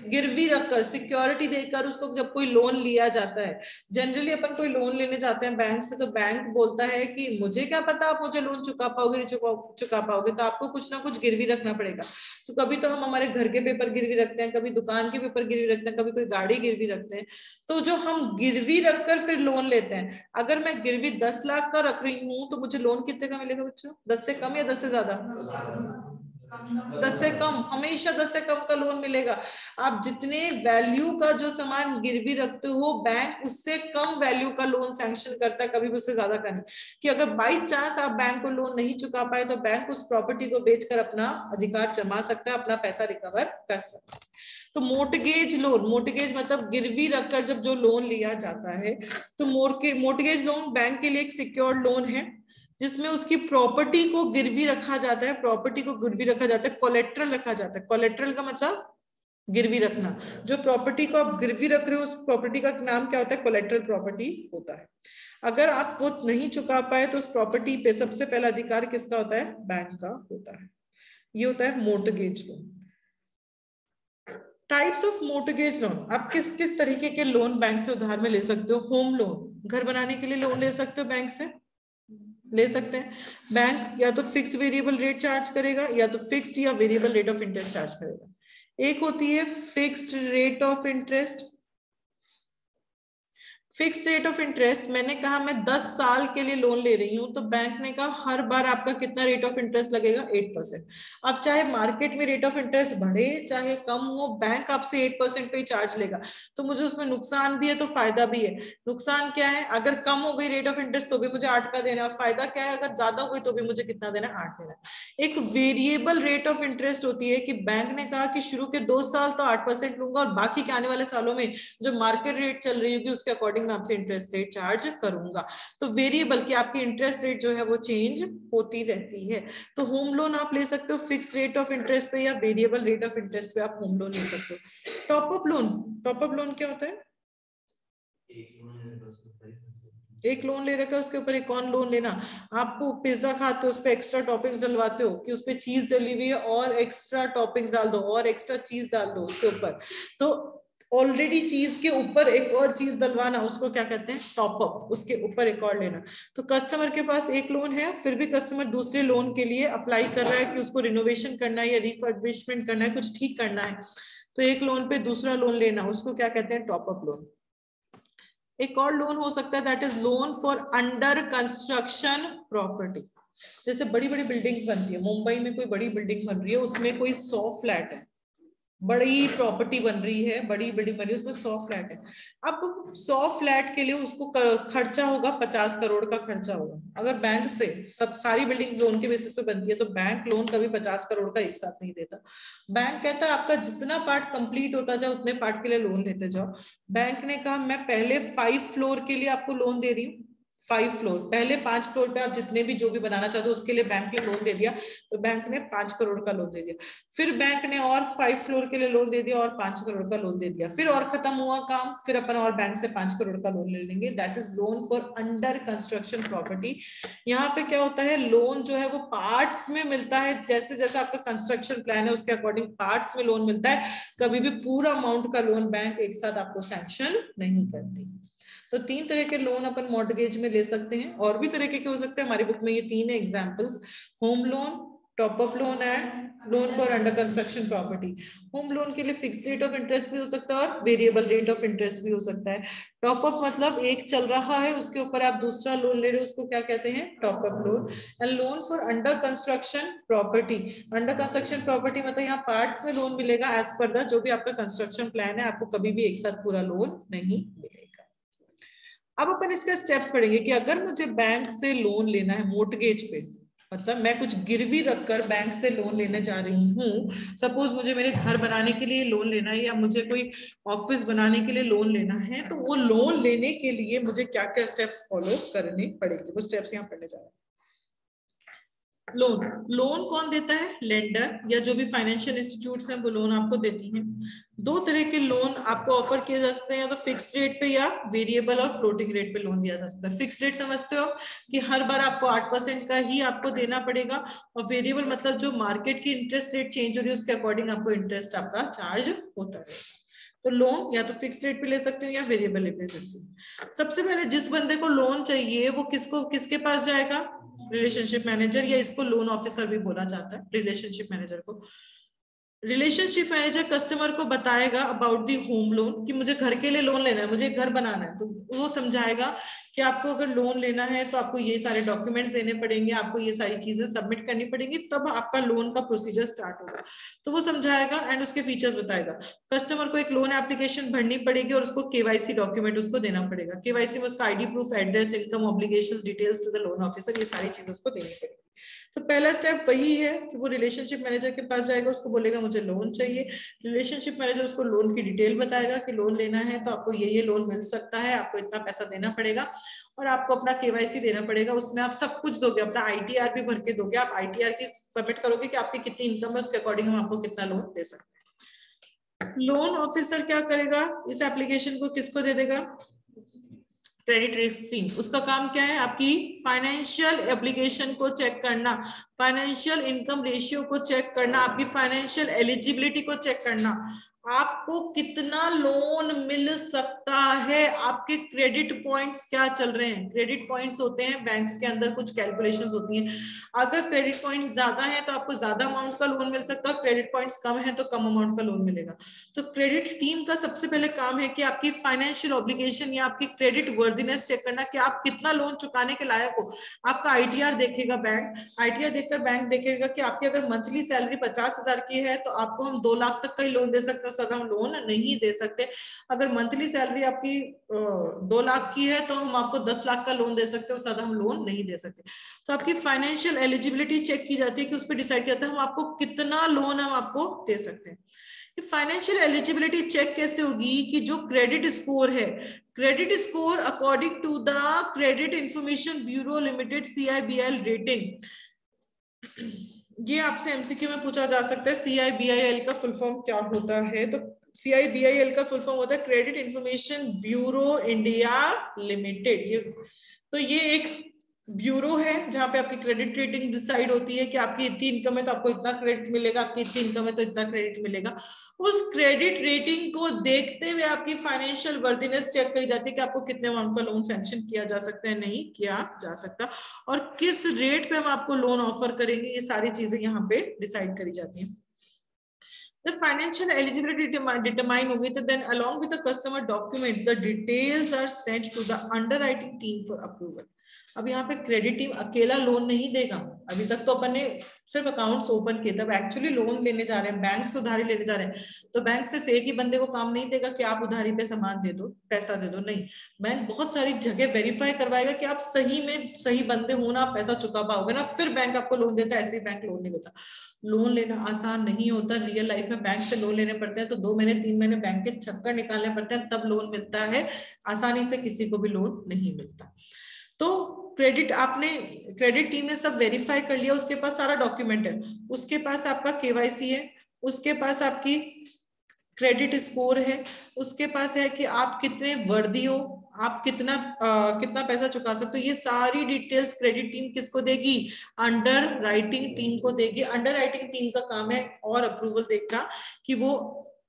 गिरवी रखकर, सिक्योरिटी देकर उसको जब कोई लोन लिया जाता है। जनरली अपन कोई लोन लेने जाते हैं बैंक से तो बैंक बोलता है कि मुझे क्या पता आप मुझे लोन चुका पाओगे नहीं चुका पाओगे, तो आपको कुछ ना कुछ गिरवी रखना पड़ेगा। तो कभी तो हम हमारे घर के पेपर गिरवी रखते हैं, कभी दुकान के पेपर गिरवी रखते हैं, कभी कोई गाड़ी गिरवी रखते हैं। तो जो हम गिरवी रखकर फिर लोन लेते हैं, अगर मैं गिरवी 10 लाख का रख रही हूँ तो मुझे लोन कितने का मिलेगा बच्चों, 10 से कम या 10 से ज्यादा, 10 से कम, हमेशा 10 से कम का लोन मिलेगा। आप जितने वैल्यू का जो सामान गिरवी रखते हो बैंक उससे कम वैल्यू का लोन सैंक्शन करता है, कभी भी उससे ज्यादा का नहीं। कि अगर बाई चांस आप बैंक को लोन नहीं चुका पाए तो बैंक उस प्रॉपर्टी को बेचकर अपना अधिकार जमा सकता है, अपना पैसा रिकवर कर सकता है। तो मोर्टगेज लोन, मोर्टगेज मतलब गिरवी रखकर जब जो लोन लिया जाता है, तो मोर्टगेज लोन बैंक के लिए एक सिक्योर्ड लोन है जिसमें उसकी प्रॉपर्टी को गिरवी रखा जाता है, प्रॉपर्टी को गिरवी रखा जाता है, कोलेट्रल रखा जाता है। कोलेट्रल का मतलब गिरवी रखना, जो प्रॉपर्टी को आप गिरवी रख रहे हो उस प्रॉपर्टी का नाम क्या होता है, कोलेट्रल प्रॉपर्टी होता है। अगर आप वो नहीं चुका पाए तो उस प्रॉपर्टी पे सबसे पहला अधिकार किसका होता है, बैंक का होता है। ये होता है mortgage loan. Types of mortgage loan, आप किस किस तरीके के लोन बैंक से उधार में ले सकते हो। होम लोन, घर बनाने के लिए लोन ले सकते हो, बैंक से ले सकते हैं। बैंक या तो फिक्स्ड वेरिएबल रेट चार्ज करेगा या तो फिक्स्ड या variable rate of interest charge करेगा। एक होती है fixed rate of interest, fix rate of interest, मैंने कहा मैं 10 साल के लिए लोन ले रही हूं, तो बैंक ने कहा हर बार आपका कितना रेट ऑफ इंटरेस्ट लगेगा, 8%। अब चाहे मार्केट में रेट ऑफ इंटरेस्ट बढ़े चाहे कम हो, बैंक आपसे 8% पे ही चार्ज लेगा। तो मुझे उसमें नुकसान भी है तो फायदा भी है। नुकसान क्या है, अगर कम हो गई रेट ऑफ इंटरेस्ट तो भी मुझे 8 का देना है। फायदा क्या है, अगर ज्यादा हो गई तो भी मुझे कितना देना है, 8 देना है। एक वेरिएबल रेट ऑफ इंटरेस्ट होती है कि बैंक ने कहा कि शुरू के 2 साल तो 8% लूंगा और बाकी के आने वाले सालों में जो मार्केट रेट चल रही होगी उसके अकॉर्डिंग मैं आपसे इंटरेस्ट रेट चार्ज करूंगा। तो वेरिएबल की आपकी इंटरेस्ट रेट जो है वो चेंज होती रहती है। तो होम लोन आप ले सकते हो फिक्स रेट ऑफ इंटरेस्ट पे या वेरिएबल रेट ऑफ इंटरेस्ट पे आप होम लोन ले सकते हो। टॉपअप लोन, टॉपअप लोन क्या होता है, एक लोन ले रखा है उसके ऊपर एक और लोन लेना। आपको पिज्जा खाते हो उस पर एक्स्ट्रा टॉपिंग्स डलवाते हो कि उस पर चीज डली हुई है और एक्स्ट्रा टॉपिंग्स डाल दो और एक्स्ट्रा चीज डाल दो उसके ऊपर, तो ऑलरेडी चीज के ऊपर एक और चीज डलवाना, उसको क्या कहते हैं, टॉपअप, उसके ऊपर एक और लेना। तो कस्टमर के पास एक लोन है, फिर भी कस्टमर दूसरे लोन के लिए अप्लाई कर रहा है कि उसको रिनोवेशन करना है या रिफर्बिशमेंट करना है, कुछ ठीक करना है, तो एक लोन पे दूसरा लोन लेना, उसको क्या कहते हैं, टॉपअप लोन। एक और लोन हो सकता है that is loan for under construction property. जैसे बड़ी बड़ी बिल्डिंग्स बनती है, मुंबई में कोई बड़ी बिल्डिंग बन रही है, उसमें कोई 100 फ्लैट है, बड़ी प्रॉपर्टी बन रही है, बड़ी बिल्डिंग बन रही है, उसमें 100 फ्लैट है। अब 100 फ्लैट के लिए उसको खर्चा होगा 50 करोड़ का खर्चा होगा। अगर बैंक से सब सारी बिल्डिंग्स लोन के बेसिस पे बनती है तो बैंक लोन कभी 50 करोड़ का एक साथ नहीं देता। बैंक कहता है आपका जितना पार्ट कंप्लीट होता जाए उतने पार्ट के लिए लोन लेते जाओ। बैंक ने कहा मैं पहले 5 फ्लोर के लिए आपको लोन दे रही हूँ, 5 फ्लोर, पहले 5 फ्लोर पे आप जितने भी जो भी बनाना चाहते हो उसके लिए बैंक ने लोन दे दिया, तो बैंक ने 5 करोड़ का लोन दे दिया। फिर बैंक ने और 5 फ्लोर के लिए लोन दे दिया और 5 करोड़ का लोन दे दिया। फिर और खत्म हुआ काम, फिर अपन और बैंक से 5 करोड़ का लोन ले लेंगे, that is loan for under construction property. यहाँ पे क्या होता है, लोन जो है वो पार्ट्स में मिलता है, जैसे जैसे आपका कंस्ट्रक्शन प्लान है उसके अकॉर्डिंग पार्ट्स में लोन मिलता है, कभी भी पूरा अमाउंट का लोन बैंक एक साथ आपको सैंक्शन नहीं करती। तो 3 तरह के लोन अपन मॉर्गेज में ले सकते हैं, और भी तरह के हो सकते हैं, हमारी बुक में ये 3 examples, home loan, top up loan and loan for under construction property. Home loan के लिए फिक्स रेट ऑफ इंटरेस्ट भी हो सकता है और वेरिएबल रेट ऑफ इंटरेस्ट भी हो सकता है। टॉपअप मतलब एक चल रहा है उसके ऊपर आप दूसरा लोन ले रहे हो, उसको क्या कहते हैं, top up loan. And loan for under construction property, under construction property मतलब यहाँ पार्ट्स में लोन मिलेगा एज पर द जो भी आपका कंस्ट्रक्शन प्लान है, आपको कभी भी एक साथ पूरा लोन नहीं मिलेगा। अब अपन इसका स्टेप्स पढ़ेंगे कि अगर मुझे बैंक से लोन लेना है मोर्टगेज पे, मतलब मैं कुछ गिरवी रखकर बैंक से लोन लेने जा रही हूँ, सपोज मुझे मेरे घर बनाने के लिए लोन लेना है या मुझे कोई ऑफिस बनाने के लिए लोन लेना है, तो वो लोन लेने के लिए मुझे क्या क्या स्टेप्स फॉलो करने पड़ेंगे, वो स्टेप्स यहाँ पढ़ने जा रहे हैं। लोन, लोन कौन देता है, लेंडर या जो भी फाइनेंशियल इंस्टीट्यूट्स हैं वो लोन आपको देती हैं। 2 तरह के लोन आपको ऑफर किए जा सकते हैं, या तो फिक्स रेट पे या वेरिएबल और फ्लोटिंग रेट पे लोन दिया जा सकता है। फिक्स रेट समझते हो कि हर बार आपको 8% का ही आपको देना पड़ेगा, और वेरिएबल मतलब जो मार्केट की इंटरेस्ट रेट चेंज हो रही है उसके अकॉर्डिंग आपको इंटरेस्ट आपका चार्ज होता है। तो लोन या तो फिक्स रेट पे ले सकते हो या वेरिएबल रेट पे ले सकते हो। सबसे पहले जिस बंदे को लोन चाहिए वो किसके पास जाएगा, रिलेशनशिप मैनेजर, या इसको लोन ऑफिसर भी बोला जाता है, रिलेशनशिप मैनेजर को। रिलेशनशिप मैनेजर कस्टमर को बताएगा अबाउट दी होम लोन कि मुझे घर के लिए लोन लेना है, मुझे घर बनाना है, तो वो समझाएगा कि आपको अगर लोन लेना है तो आपको ये सारे डॉक्यूमेंट्स देने पड़ेंगे, आपको ये सारी चीजें सबमिट करनी पड़ेंगी, तब आपका लोन का प्रोसीजर स्टार्ट होगा। तो वो समझाएगा एंड उसके फीचर्स बताएगा। कस्टमर को एक लोन एप्लीकेशन भरनी पड़ेगी और उसको केवाईसी डॉक्यूमेंट उसको देना पड़ेगा। केवाईसी में उसका ID proof, address, income, obligations, details to the loan officer, ये सारी चीजें उसको देनी पड़ेगी। तो पहला स्टेप वही है कि वो रिलेशनशिप मैनेजर के पास जाएगा, उसको बोलेगा मुझे लोन चाहिए। रिलेशनशिप मैनेजर उसको लोन की डिटेल बताएगा कि लोन लेना है तो आपको ये लोन मिल सकता है, आपको इतना पैसा देना पड़ेगा और आपको अपना केवाईसी देना पड़ेगा। उसमें आप सब कुछ दोगे, अपना आईटीआर भी भर के दोगे, आप आईटीआर की सबमिट करोगे कि आपकी कितनी इनकम है, उसके अकॉर्डिंग हम आपको कितना लोन दे सकते हैं। लोन ऑफिसर क्या करेगा, इस एप्लीकेशन को किसको दे देगा, क्रेडिट रिस्क टीम। उसका काम क्या है, आपकी फाइनेंशियल एप्लीकेशन को चेक करना, फाइनेंशियल इनकम रेशियो को चेक करना, आपकी फाइनेंशियल एलिजिबिलिटी को चेक करना। आपको कितना लोन मिल सकता है, आपके क्रेडिट पॉइंट्स क्या चल रहे हैं। क्रेडिट पॉइंट्स होते हैं बैंक के अंदर, कुछ कैलकुलेशंस होती हैं। अगर क्रेडिट पॉइंट्स ज्यादा है तो आपको ज्यादा अमाउंट का लोन मिल सकता है, क्रेडिट पॉइंट्स कम है तो कम अमाउंट का लोन मिलेगा। तो क्रेडिट टीम का सबसे पहले काम है कि आपकी फाइनेंशियल ऑब्लिगेशन या आपकी क्रेडिट वर्दीनेस चेक करना कि आप कितना लोन चुकाने के लायक हो। आपका आईटीआर देखेगा बैंक, आईटीआर देखकर बैंक देखेगा कि आपकी अगर मंथली सैलरी 50,000 की है तो आपको हम 2 लाख तक का ही लोन दे सकते हैं, सर हम लोन नहीं दे सकते। अगर मंथली सैलरी आपकी 2 लाख की है तो हम आपको 10 लाख का लोन दे सकते हैं, सर हम लोन नहीं दे सकते। तो आपकी फाइनेंशियल एलिजिबिलिटी चेक की जाती है कि उस पर डिसाइड किया जाता है हम आपको कितना लोन हम आपको दे सकते हैं। फाइनेंशियल एलिजिबिलिटी चेक कैसे होगी कि जो क्रेडिट स्कोर है, credit score according to the credit information bureau limited CIBIL rating, ये आपसे एमसीक्यू में पूछा जा सकता है। CIBIL का फुल फॉर्म क्या होता है? तो CIBIL का फुल फॉर्म होता है credit information bureau India limited. तो ये एक ब्यूरो है जहां पे आपकी क्रेडिट रेटिंग डिसाइड होती है कि आपकी इतनी इनकम है तो आपको इतना क्रेडिट मिलेगा, आपकी इतनी इनकम है तो इतना क्रेडिट मिलेगा। उस क्रेडिट रेटिंग को देखते हुए आपकी फाइनेंशियल वर्दीनेस चेक करी जाती है कि आपको कितने अमाउंट का लोन सैंक्शन किया जा सकता है, नहीं किया जा सकता, और किस रेट पे हम आपको लोन ऑफर करेंगे, ये सारी चीजें यहाँ पे डिसाइड करी जाती है। The financial eligibility determine होगी तो then along with the customer document the details are sent to the underwriting team for approval। अब यहाँ पे क्रेडिट टीम अकेला लोन नहीं देगा। अभी तक तो अपन ने सिर्फ अकाउंट्स ओपन किए, तब एक्चुअली लोन लेने जा रहे हैं, बैंक से उधारी लेने जा रहे हैं, तो बैंक सिर्फ एक ही बंदे को काम नहीं देगा कि आप उधारी पे सामान दे दो, पैसा दे दो, नहीं। बैंक बहुत सारी जगह वेरीफाई करवाएगा कि आप सही में सही बंदे हो ना, पैसा चुका पाओगे ना, फिर बैंक आपको लोन देता है। ऐसे ही बैंक लोन नहीं देता। लोन लेना आसान नहीं होता। रियल लाइफ में बैंक से लोन लेने पड़ते हैं तो 2 महीने 3 महीने बैंक के चक्कर निकालने पड़ते हैं, तब लोन मिलता है। आसानी से किसी को भी लोन नहीं मिलता। तो क्रेडिट टीम ने सब वेरीफाई कर लिया, उसके पास सारा डॉक्यूमेंट है, उसके पास आपका KYC है, उसके पास आपकी क्रेडिट स्कोर है, उसके पास है कि आप कितने वर्दी हो, आप कितना पैसा चुका सकते हो। ये सारी डिटेल्स क्रेडिट टीम किसको देगी? अंडर राइटिंग टीम को देगी। अंडर राइटिंग टीम का काम है और अप्रूवल देखना कि वो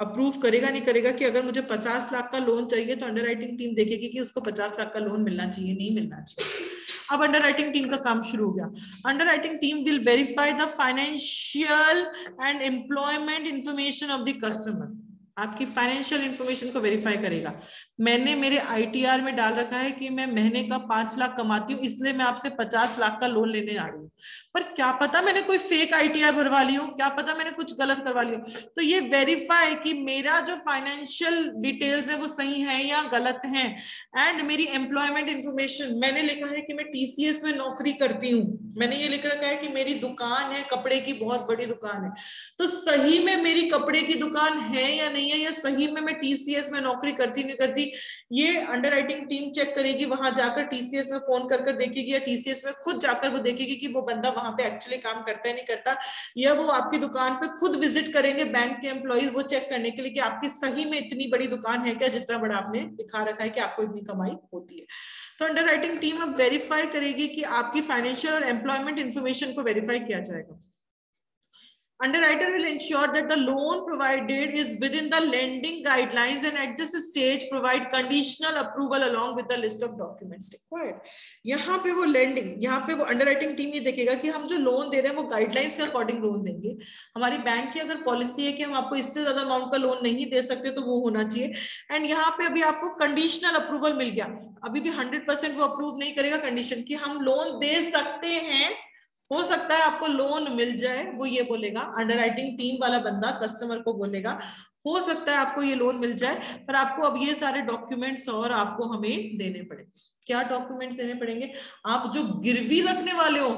अप्रूव करेगा नहीं करेगा, कि अगर मुझे 50 लाख का लोन चाहिए तो अंडर राइटिंग टीम देखेगी कि उसको 50 लाख का लोन मिलना चाहिए, नहीं मिलना चाहिए। अब अंडर राइटिंग टीम का काम शुरू हो गया। Under writing team will verify the financial and employment information of the customer. आपकी फाइनेंशियल इंफॉर्मेशन को वेरीफाई करेगा। मैंने मेरे आईटीआर में डाल रखा है कि मैं महीने का 5 लाख कमाती हूँ, इसलिए मैं आपसे 50 लाख का लोन लेने आ रही हूँ, पर क्या पता मैंने कोई फेक आईटीआर भरवा ली हो, क्या पता मैंने कुछ गलत करवा लिया। तो ये वेरीफाई कि मेरा जो फाइनेंशियल डिटेल्स है वो सही है या गलत है। एंड मेरी एम्प्लॉयमेंट इंफॉर्मेशन, मैंने लिखा है कि मैं TCS में नौकरी करती हूँ, मैंने ये लिख रखा है कि मेरी दुकान है, कपड़े की बहुत बड़ी दुकान है, तो सही में मेरी कपड़े की दुकान है या नहीं है, या सही में मैं TCS में नौकरी करती नहीं करती, ये अंडर राइटिंग टीम चेक करेगी। वहां जाकर TCS में फोन कर देखेगी, या TCS में खुद जाकर वो देखेगी कि वो बंदा वहां पे एक्चुअली काम करता है नहीं करता, या वो आपकी दुकान पे खुद विजिट करेंगे बैंक के एम्प्लॉइज, वो चेक करने के लिए कि आपकी सही में इतनी बड़ी दुकान है क्या, जितना बड़ा आपने दिखा रखा है कि आपको इतनी कमाई होती है। तो अंडर राइटिंग टीम अब वेरीफाई करेगी कि आपकी फाइनेंशियल और एम्प्लॉयमेंट इंफॉर्मेशन को वेरीफाई किया जाएगा। Underwriter will ensure that the loan provided is within the lending guidelines and at this stage provide conditional approval along with the list of documents required। यहाँ पे वो lending, यहाँ पे वो underwriting team ये देखेगा कि हम जो लोन दे रहे हैं वो गाइडलाइंस के अकॉर्डिंग लोन देंगे। हमारी बैंक की अगर पॉलिसी है कि हम आपको इससे ज्यादा अमाउंट का लोन नहीं दे सकते तो वो होना चाहिए। एंड यहाँ पे अभी आपको कंडीशनल अप्रूवल मिल गया, अभी भी 100% वो अप्रूव नहीं करेगा, कंडीशन कि हम लोन दे सकते हैं, हो सकता है आपको लोन मिल जाए, वो ये बोलेगा। अंडरराइटिंग टीम वाला बंदा कस्टमर को बोलेगा हो सकता है आपको ये लोन मिल जाए, पर आपको अब ये सारे डॉक्यूमेंट्स और आपको हमें देने पड़े। क्या डॉक्यूमेंट्स देने पड़ेंगे? आप जो गिरवी रखने वाले हो,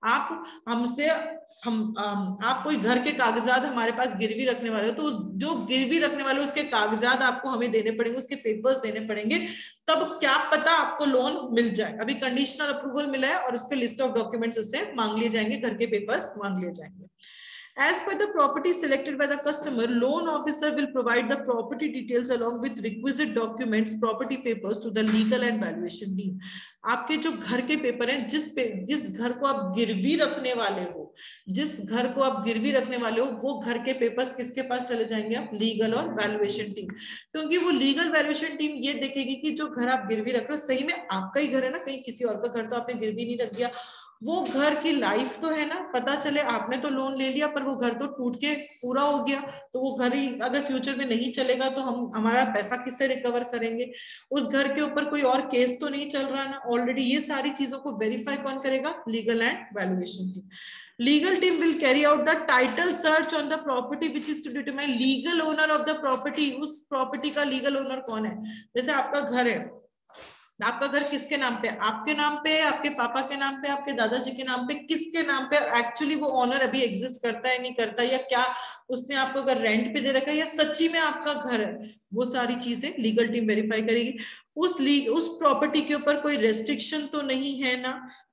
आप हमसे आप कोई घर के कागजात हमारे पास गिरवी रखने वाले हो, तो उस जो गिरवी रखने वाले हो उसके कागजात आपको हमें देने पड़ेंगे, उसके पेपर्स देने पड़ेंगे, तब क्या पता आपको लोन मिल जाए। अभी कंडीशनल अप्रूवल मिला है और उसके लिस्ट ऑफ डॉक्यूमेंट्स उससे मांग लिए जाएंगे, घर के पेपर्स मांग लिए जाएंगे। As per the property selected by the customer, loan officer will provide the property details along with requisite documents, property papers to the legal and valuation team। आपके जो घर के पेपर हैं, जिस घर को आप गिरवी रखने वाले हो, हो, जिस घर को आप गिरवी रखने वाले हो वो घर के पेपर्स किसके पास चले जाएंगे? आप लीगल और वैल्यूएशन टीम, क्योंकि वो लीगल वैल्यूएशन टीम ये देखेगी कि जो घर आप गिरवी रख रहे हो सही में आपका ही घर है ना, कहीं किसी और का घर तो आपने गिरवी नहीं रख दिया। वो घर की लाइफ तो है ना, पता चले आपने तो लोन ले लिया पर वो घर तो टूट के पूरा हो गया, तो वो घर ही अगर फ्यूचर में नहीं चलेगा तो हम हमारा पैसा किससे रिकवर करेंगे? उस घर के ऊपर कोई और केस तो नहीं चल रहा ना ऑलरेडी? ये सारी चीजों को वेरीफाई कौन करेगा? Legal and valuation team. Legal team will carry out the title search on the property which is to determine legal owner of the property. उस प्रॉपर्टी का लीगल ओनर कौन है? जैसे आपका घर है, आपका घर किसके नाम पे? आपके नाम पे, आपके पापा के नाम पे, आपके दादाजी के नाम पे, किसके नाम पे? एक्चुअली वो ऑनर अभी एग्जिस्ट करता है नहीं करता, या क्या उसने आपको अगर रेंट पे दे रखा है या सच्ची में आपका घर है, वो सारी चीजें लीगल टीम वेरीफाई करेगी। उस प्रॉपर्टी के ऊपर कोई रेस्ट्रिक्शन तो नहीं है ना?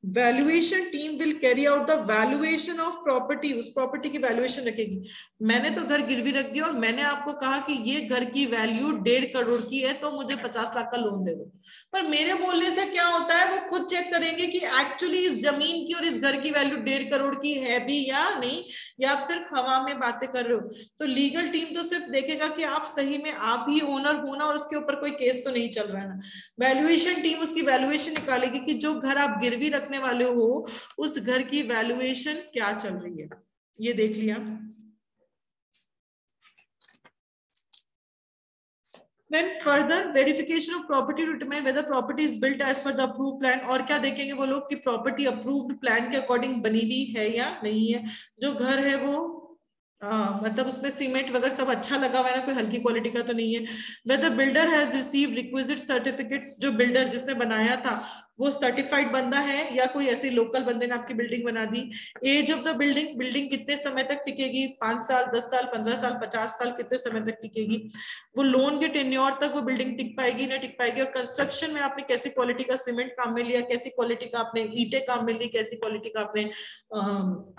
Valuation team will carry out the valuation of property. उस प्रॉपर्टी की वैल्यूएशन रखेगी। मैंने तो घर गिरवी रख दिया और मैंने आपको कहा कि ये घर की वैल्यू 1.5 करोड़ की है तो मुझे 50 लाख का लोन दे दो, पर मेरे बोलने से क्या होता है, वो खुद चेक करेंगे कि एक्चुअली इस जमीन की और इस घर की वैल्यू 1.5 करोड़ की है भी या नहीं, या आप सिर्फ हवा में बातें कर रहे हो। तो लीगल टीम तो सिर्फ देखेगा कि आप सही में आप ही ओनर हो ना और उसके ऊपर कोई केस तो नहीं चल रहा है ना। वैल्यूएशन टीम उसकी वैल्यूएशन निकालेगी कि जो घर आप गिरवी रखने वाले हो उस घर की वैल्यूएशन क्या चल रही है। ये देख लिया। Then further verification of property to determine whether property is built as per the approved plan। और क्या देखेंगे वो लोग कि प्रॉपर्टी अप्रूव्ड प्लान के अकॉर्डिंग बनी हुई है या नहीं है। जो घर है वो मतलब उसमें सीमेंट वगैरह सब अच्छा लगा हुआ है ना, कोई हल्की क्वालिटी का तो नहीं है। Whether builder has received requisite certificates। जो बिल्डर जिसने बनाया था वो सर्टिफाइड बंदा है या कोई ऐसे लोकल बंदे ने आपकी बिल्डिंग बना दी। Age of the building, building कितने समय तक टिकेगी? 5 साल, 10 साल, 15 साल, 50 साल, कितने समय तक टिकेगी? वो लोन के टेन्योर तक वो बिल्डिंग टिक पाएगी ना टिक पाएगी? और कंस्ट्रक्शन में आपने कैसी क्वालिटी का सीमेंट काम में लिया, कैसी क्वालिटी का आपने ईंटें काम में ली, कैसी क्वालिटी का आपने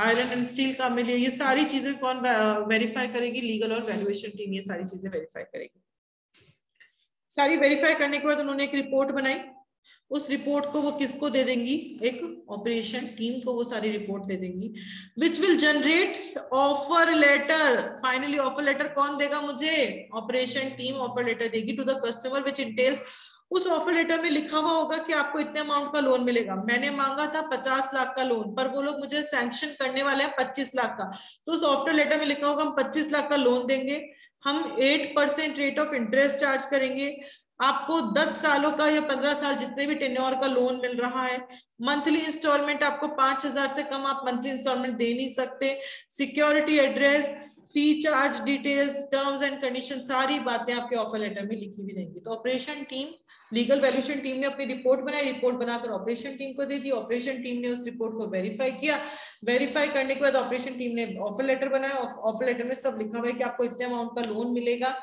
आयरन एंड स्टील काम में लिया, ये सारी चीजें कौन वेरीफाई करेगी? लीगल और वैल्यूएशन टीम ये सारी चीजें वेरीफाई करेगी। सारी वेरीफाई करने के बाद उन्होंने एक रिपोर्ट बनाई। उस रिपोर्ट को वो किसको दे देंगी? एक ऑपरेशन टीम को वो सारी रिपोर्ट दे देंगी, which will generate offer letter. Finally offer letter कौन देगा मुझे? ऑपरेशन टीम ऑफर लेटर देगी to the customer, which entails, उस ऑफर लेटर में लिखा हुआ होगा कि आपको इतने अमाउंट का लोन मिलेगा। मैंने मांगा था 50 लाख का लोन, पर वो लोग मुझे सैंक्शन करने वाले हैं 25 लाख का, तो उस ऑफर लेटर में लिखा होगा हम 25 लाख का लोन देंगे, हम 8% रेट ऑफ इंटरेस्ट चार्ज करेंगे, आपको 10 सालों का या 15 साल जितने भी टेन्योर का लोन मिल रहा है, मंथली इंस्टॉलमेंट आपको 5,000 से कम आप मंथली इंस्टॉलमेंट दे नहीं सकते, security address, fee charge details, terms and condition, सारी बातें आपके ऑफर लेटर में लिखी हुई रहेंगी। तो operation team, legal valuation team ने अपनी रिपोर्ट बनाई, रिपोर्ट बनाकर ऑपरेशन टीम को दे दी, ऑपरेशन टीम ने उस रिपोर्ट को वेरीफाई किया, वेरीफाई करने के बाद ऑपरेशन टीम ने ऑफर लेटर बनाया, ऑफर लेटर में सब लिखा हुआ है कि आपको इतने अमाउंट का लोन मिलेगा,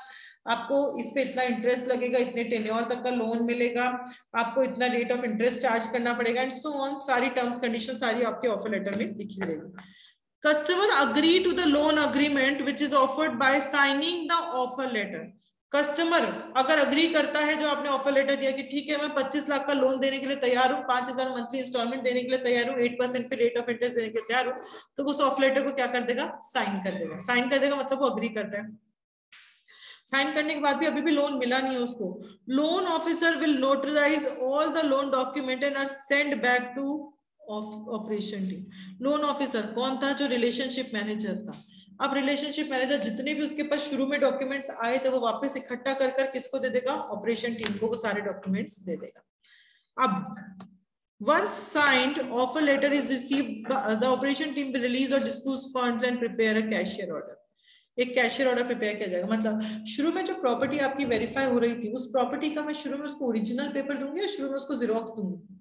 आपको इस पे इतना इंटरेस्ट लगेगा, इतने टेन्योर तक का लोन मिलेगा, आपको इतना रेट ऑफ इंटरेस्ट चार्ज करना पड़ेगा एंड सो ऑन, सारी टर्म्स कंडीशन सारी आपके ऑफर लेटर में लिखी रहेगी। Customer agree to the loan agreement which is offered by signing the offer letter. Customer अगर अग्री करता है, जो आपने ऑफर लेटर दिया कि ठीक है मैं 25 लाख का लोन देने के लिए तैयार हूँ, 5,000 मंथली इंस्टॉलमेंट देने के लिए तैयार हूँ, 8% पे रेट ऑफ इंटरेस्ट देने के लिए तैयार हूँ, तो उस ऑफर लेटर को क्या कर देगा? साइन कर देगा। साइन कर देगा मतलब वो अग्री करता है। साइन करने के बाद भी अभी भी लोन मिला नहीं है उसको, loan officer will notarise all the loan document and are send back to operation team. Loan officer कौन था? जो रिलेशनशिप मैनेजर था। अब रिलेशनशिप मैनेजर जितने भी उसके पास शुरू में डॉक्यूमेंट्स आए थे वो वापस इकट्ठा कर कर किसको दे देगा? ऑपरेशन टीम को वो सारे डॉक्यूमेंट्स दे देगा। अब once signed offer letter is received, the operation team will release or dispose funds and prepare a cashier order। एक कैशियर ऑर्डर प्रिपेयर किया जाएगा। मतलब शुरू में जो प्रॉपर्टी आपकी वेरीफाई हो रही थी, उस प्रॉपर्टी का मैं शुरू में उसको ओरिजिनल पेपर दूंगी या शुरू में उसको जीरोक्स दूंगी?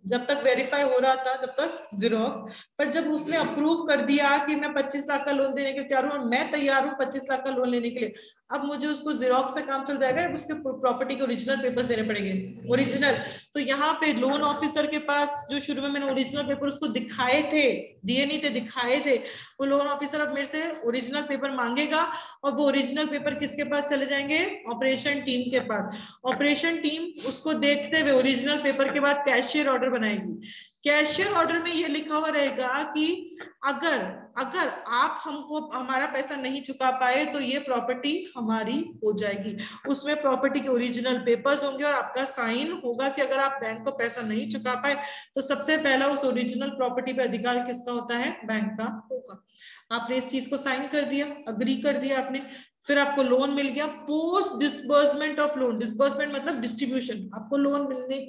जब तक वेरीफाई हो रहा था तब तक जीरोक्स, पर जब उसने अप्रूव कर दिया कि मैं 25 लाख का लोन देने के लिए तैयार हूं और मैं तैयार हूं 25 लाख का लोन लेने के लिए, अब मुझे उसको जीरोक्स से काम चल जाएगा, उसके प्रॉपर्टी के ओरिजिनल पेपर्स देने पड़ेंगे? ओरिजिनल। तो यहाँ पे लोन ऑफिसर के पास जो शुरू में मैंने ओरिजिनल पेपर उसको दिखाए थे, दिए नहीं थे, दिखाए थे, वो लोन ऑफिसर अब मेरे से ओरिजिनल पेपर मांगेगा और वो ओरिजिनल पेपर किसके पास चले जाएंगे? ऑपरेशन टीम के पास। ऑपरेशन टीम उसको देखते हुए ओरिजिनल पेपर के बाद कैशियर ऑर्डर बनाएगी। कैशियर ऑर्डर में ये लिखा हुआ रहेगा कि अगर आप हमको हमारा पैसा नहीं चुका पाए तो ये प्रॉपर्टी हमारी हो जाएगी। उसमें प्रॉपर्टी के ओरिजिनल पेपर्स होंगे और आपका साइन होगा कि अगर आप बैंक को पैसा नहीं चुका पाए तो सबसे पहला उस ओरिजिनल प्रॉपर्टी पे अधिकार किसका होता है? बैंक का होगा। आपने इस चीज को साइन कर दिया, अग्री कर दिया आपने, फिर आपको लोन मिल गया। Post disbursement of loan, disbursement मतलब डिस्ट्रीब्यूशन, आपको लोन मिलने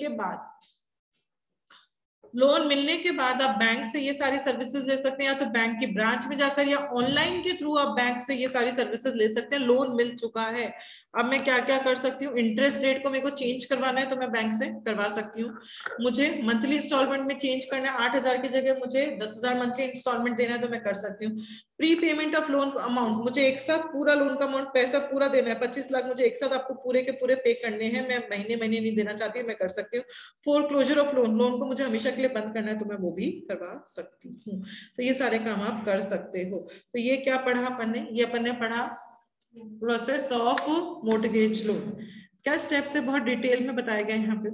के बाद आप बैंक से ये सारी सर्विसेज ले सकते हैं, या तो बैंक की ब्रांच में जाकर या ऑनलाइन के थ्रू आप बैंक से ये सारी सर्विसेज ले सकते हैं। लोन मिल चुका है, अब मैं क्या क्या कर सकती हूँ? इंटरेस्ट रेट को मेरे को चेंज करवाना है तो मैं बैंक से करवा सकती हूँ। मुझे मंथली इंस्टॉलमेंट में चेंज करना है, 8,000 की जगह मुझे 10,000 मंथली इंस्टॉलमेंट देना है तो मैं कर सकती हूँ। Pre payment of loan amount, मुझे एक साथ पूरा लोन का अमाउंट पैसा पूरा देना है, 25 लाख मुझे एक साथ आपको पूरे के पूरे पे करने हैं, मैं महीने महीने नहीं देना चाहती, मैं कर सकती हूँ। फोरक्लोजर ऑफ लोन, लोन को मुझे हमेशा के लिए बंद करना है तो मैं वो भी करवा सकती हूँ। तो ये सारे काम आप कर सकते हो। तो ये क्या पढ़ा अपन ने? ये अपन ने पढ़ा प्रोसेस ऑफ मोर्टगेज लोन। क्या स्टेप से बहुत डिटेल में बताया गया यहाँ पे।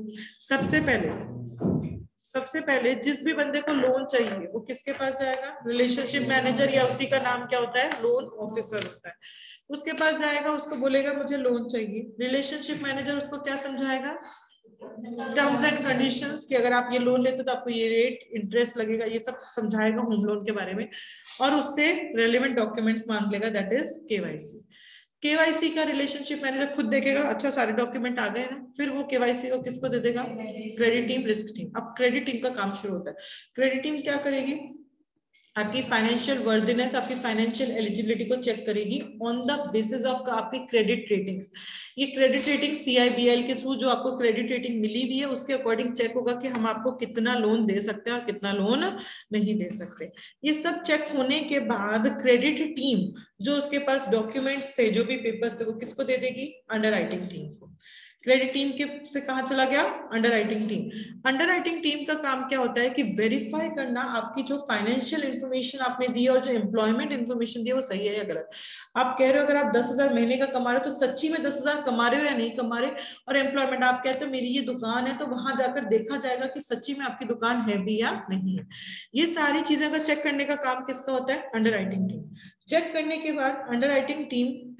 सबसे पहले जिस भी बंदे को लोन चाहिए वो किसके पास जाएगा? रिलेशनशिप मैनेजर, या उसी का नाम क्या होता है? लोन ऑफिसर होता है। उसके पास जाएगा, उसको बोलेगा मुझे लोन चाहिए। रिलेशनशिप मैनेजर उसको क्या समझाएगा? टर्म्स एंड कंडीशंस, कि अगर आप ये लोन लेते हो तो आपको ये रेट इंटरेस्ट लगेगा, ये सब समझाएगा होम लोन के बारे में। और उससे रेलेवेंट डॉक्यूमेंट्स मांग लेगा, दैट इज केवाईसी। केवाईसी का रिलेशनशिप मैनेजर खुद देखेगा, अच्छा सारे डॉक्यूमेंट आ गए ना, फिर वो केवाईसी को किसको दे देगा? Credit team, risk team. अब क्रेडिट टीम का काम शुरू होता है। क्रेडिट टीम क्या करेगी? आपकी फाइनेंशियल वर्दीनेस, आपकी फाइनेंशियल एलिजिबिलिटी को चेक करेगी ऑन द बेसिस ऑफ आपकी क्रेडिट रेटिंग्स। ये क्रेडिट रेटिंग CIBL के थ्रू जो आपको क्रेडिट रेटिंग मिली हुई है उसके अकॉर्डिंग चेक होगा कि हम आपको कितना लोन दे सकते हैं और कितना लोन नहीं दे सकते। ये सब चेक होने के बाद क्रेडिट टीम जो उसके पास डॉक्यूमेंट्स थे, जो भी पेपर्स थे, वो किसको दे देगी? अंडरराइटिंग टीम को। क्रेडिट टीम के से कहां चला गया? Underwriting team. अंडरराइटिंग टीम का काम क्या होता है कि वेरीफाई करना आपकी जो फाइनेंशियल इंफॉर्मेशन आपने दी और जो एम्प्लॉयमेंट इंफॉर्मेशन दी वो सही है या गलत। आप कह रहे हो अगर आप 10,000 महीने का कमा रहे हो तो सच्ची में 10,000 कमा रहे हो या नहीं कमा रहे। और एम्प्लॉयमेंट आप कहते हो मेरी ये दुकान है, तो वहां जाकर देखा जाएगा कि सच्ची में आपकी दुकान है भी या नहीं है। ये सारी चीजें का चेक करने का काम किसका होता है? Underwriting team. चेक करने के बाद अंडरराइटिंग टीम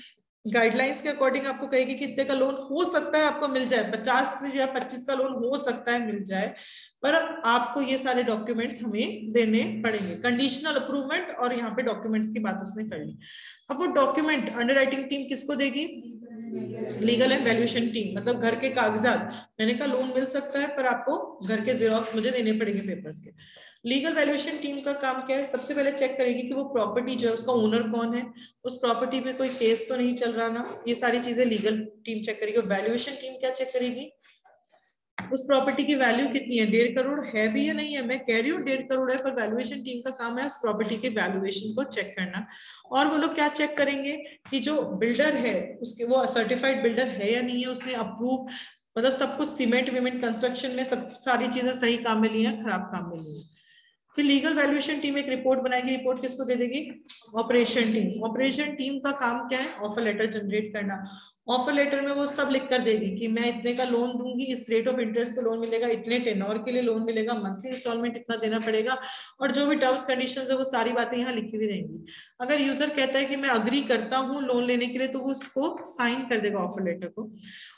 गाइडलाइंस के अकॉर्डिंग आपको कहेगी कि इतने का लोन हो सकता है आपको मिल जाए, 50 से या 25 का लोन हो सकता है मिल जाए, पर आपको ये सारे डॉक्यूमेंट्स हमें देने पड़ेंगे। कंडीशनल अप्रूवमेंट और यहाँ पे डॉक्यूमेंट्स की बात उसने कर ली। अब वो डॉक्यूमेंट अंडरराइटिंग टीम किसको देगी? लीगल एंड वैल्यूएशन टीम, मतलब घर के कागजात। मैंने कहा लोन मिल सकता है पर आपको घर के जेरॉक्स मुझे देने पड़ेंगे पेपर्स के। लीगल वैल्यूएशन टीम का काम क्या है? सबसे पहले चेक करेगी कि वो प्रॉपर्टी जो है उसका ओनर कौन है, उस प्रॉपर्टी में कोई केस तो नहीं चल रहा ना, ये सारी चीजें लीगल टीम चेक करेगी। वैल्यूएशन टीम क्या चेक करेगी? उस प्रॉपर्टी की वैल्यू कितनी है, 1.5 करोड़ है भी या नहीं है। मैं कह रही हूँ 1.5 करोड़ है, पर वैल्यूएशन टीम का काम है उस प्रॉपर्टी के वैल्यूएशन को चेक करना। और वो लोग क्या चेक करेंगे कि जो बिल्डर है उसके वो सर्टिफाइड बिल्डर है या नहीं है, उसने अप्रूव, मतलब सब कुछ सीमेंट विमेंट कंस्ट्रक्शन में सब सारी चीजें सही काम में ली है, खराब काम में ली है। फिर लीगल वैल्यूएशन टीम एक रिपोर्ट बनाएगी। रिपोर्ट किसको दे देगी? Operation team. ऑपरेशन टीम का काम क्या है? ऑफर लेटर जनरेट करना। ऑफर लेटर में वो सब लिख कर देगी कि मैं इतने का लोन दूंगी, इस रेट ऑफ इंटरेस्ट पे लोन मिलेगा, इतने टेनोर के लिए लोन मिलेगा, मंथली इंस्टॉलमेंट इतना देना पड़ेगा, और जो भी टर्म्स कंडीशंस है वो सारी बातें यहाँ लिखी हुई रहेंगी। अगर यूजर कहता है कि मैं अग्री करता हूँ लोन लेने के लिए, तो वो उसको साइन कर देगा ऑफर लेटर को।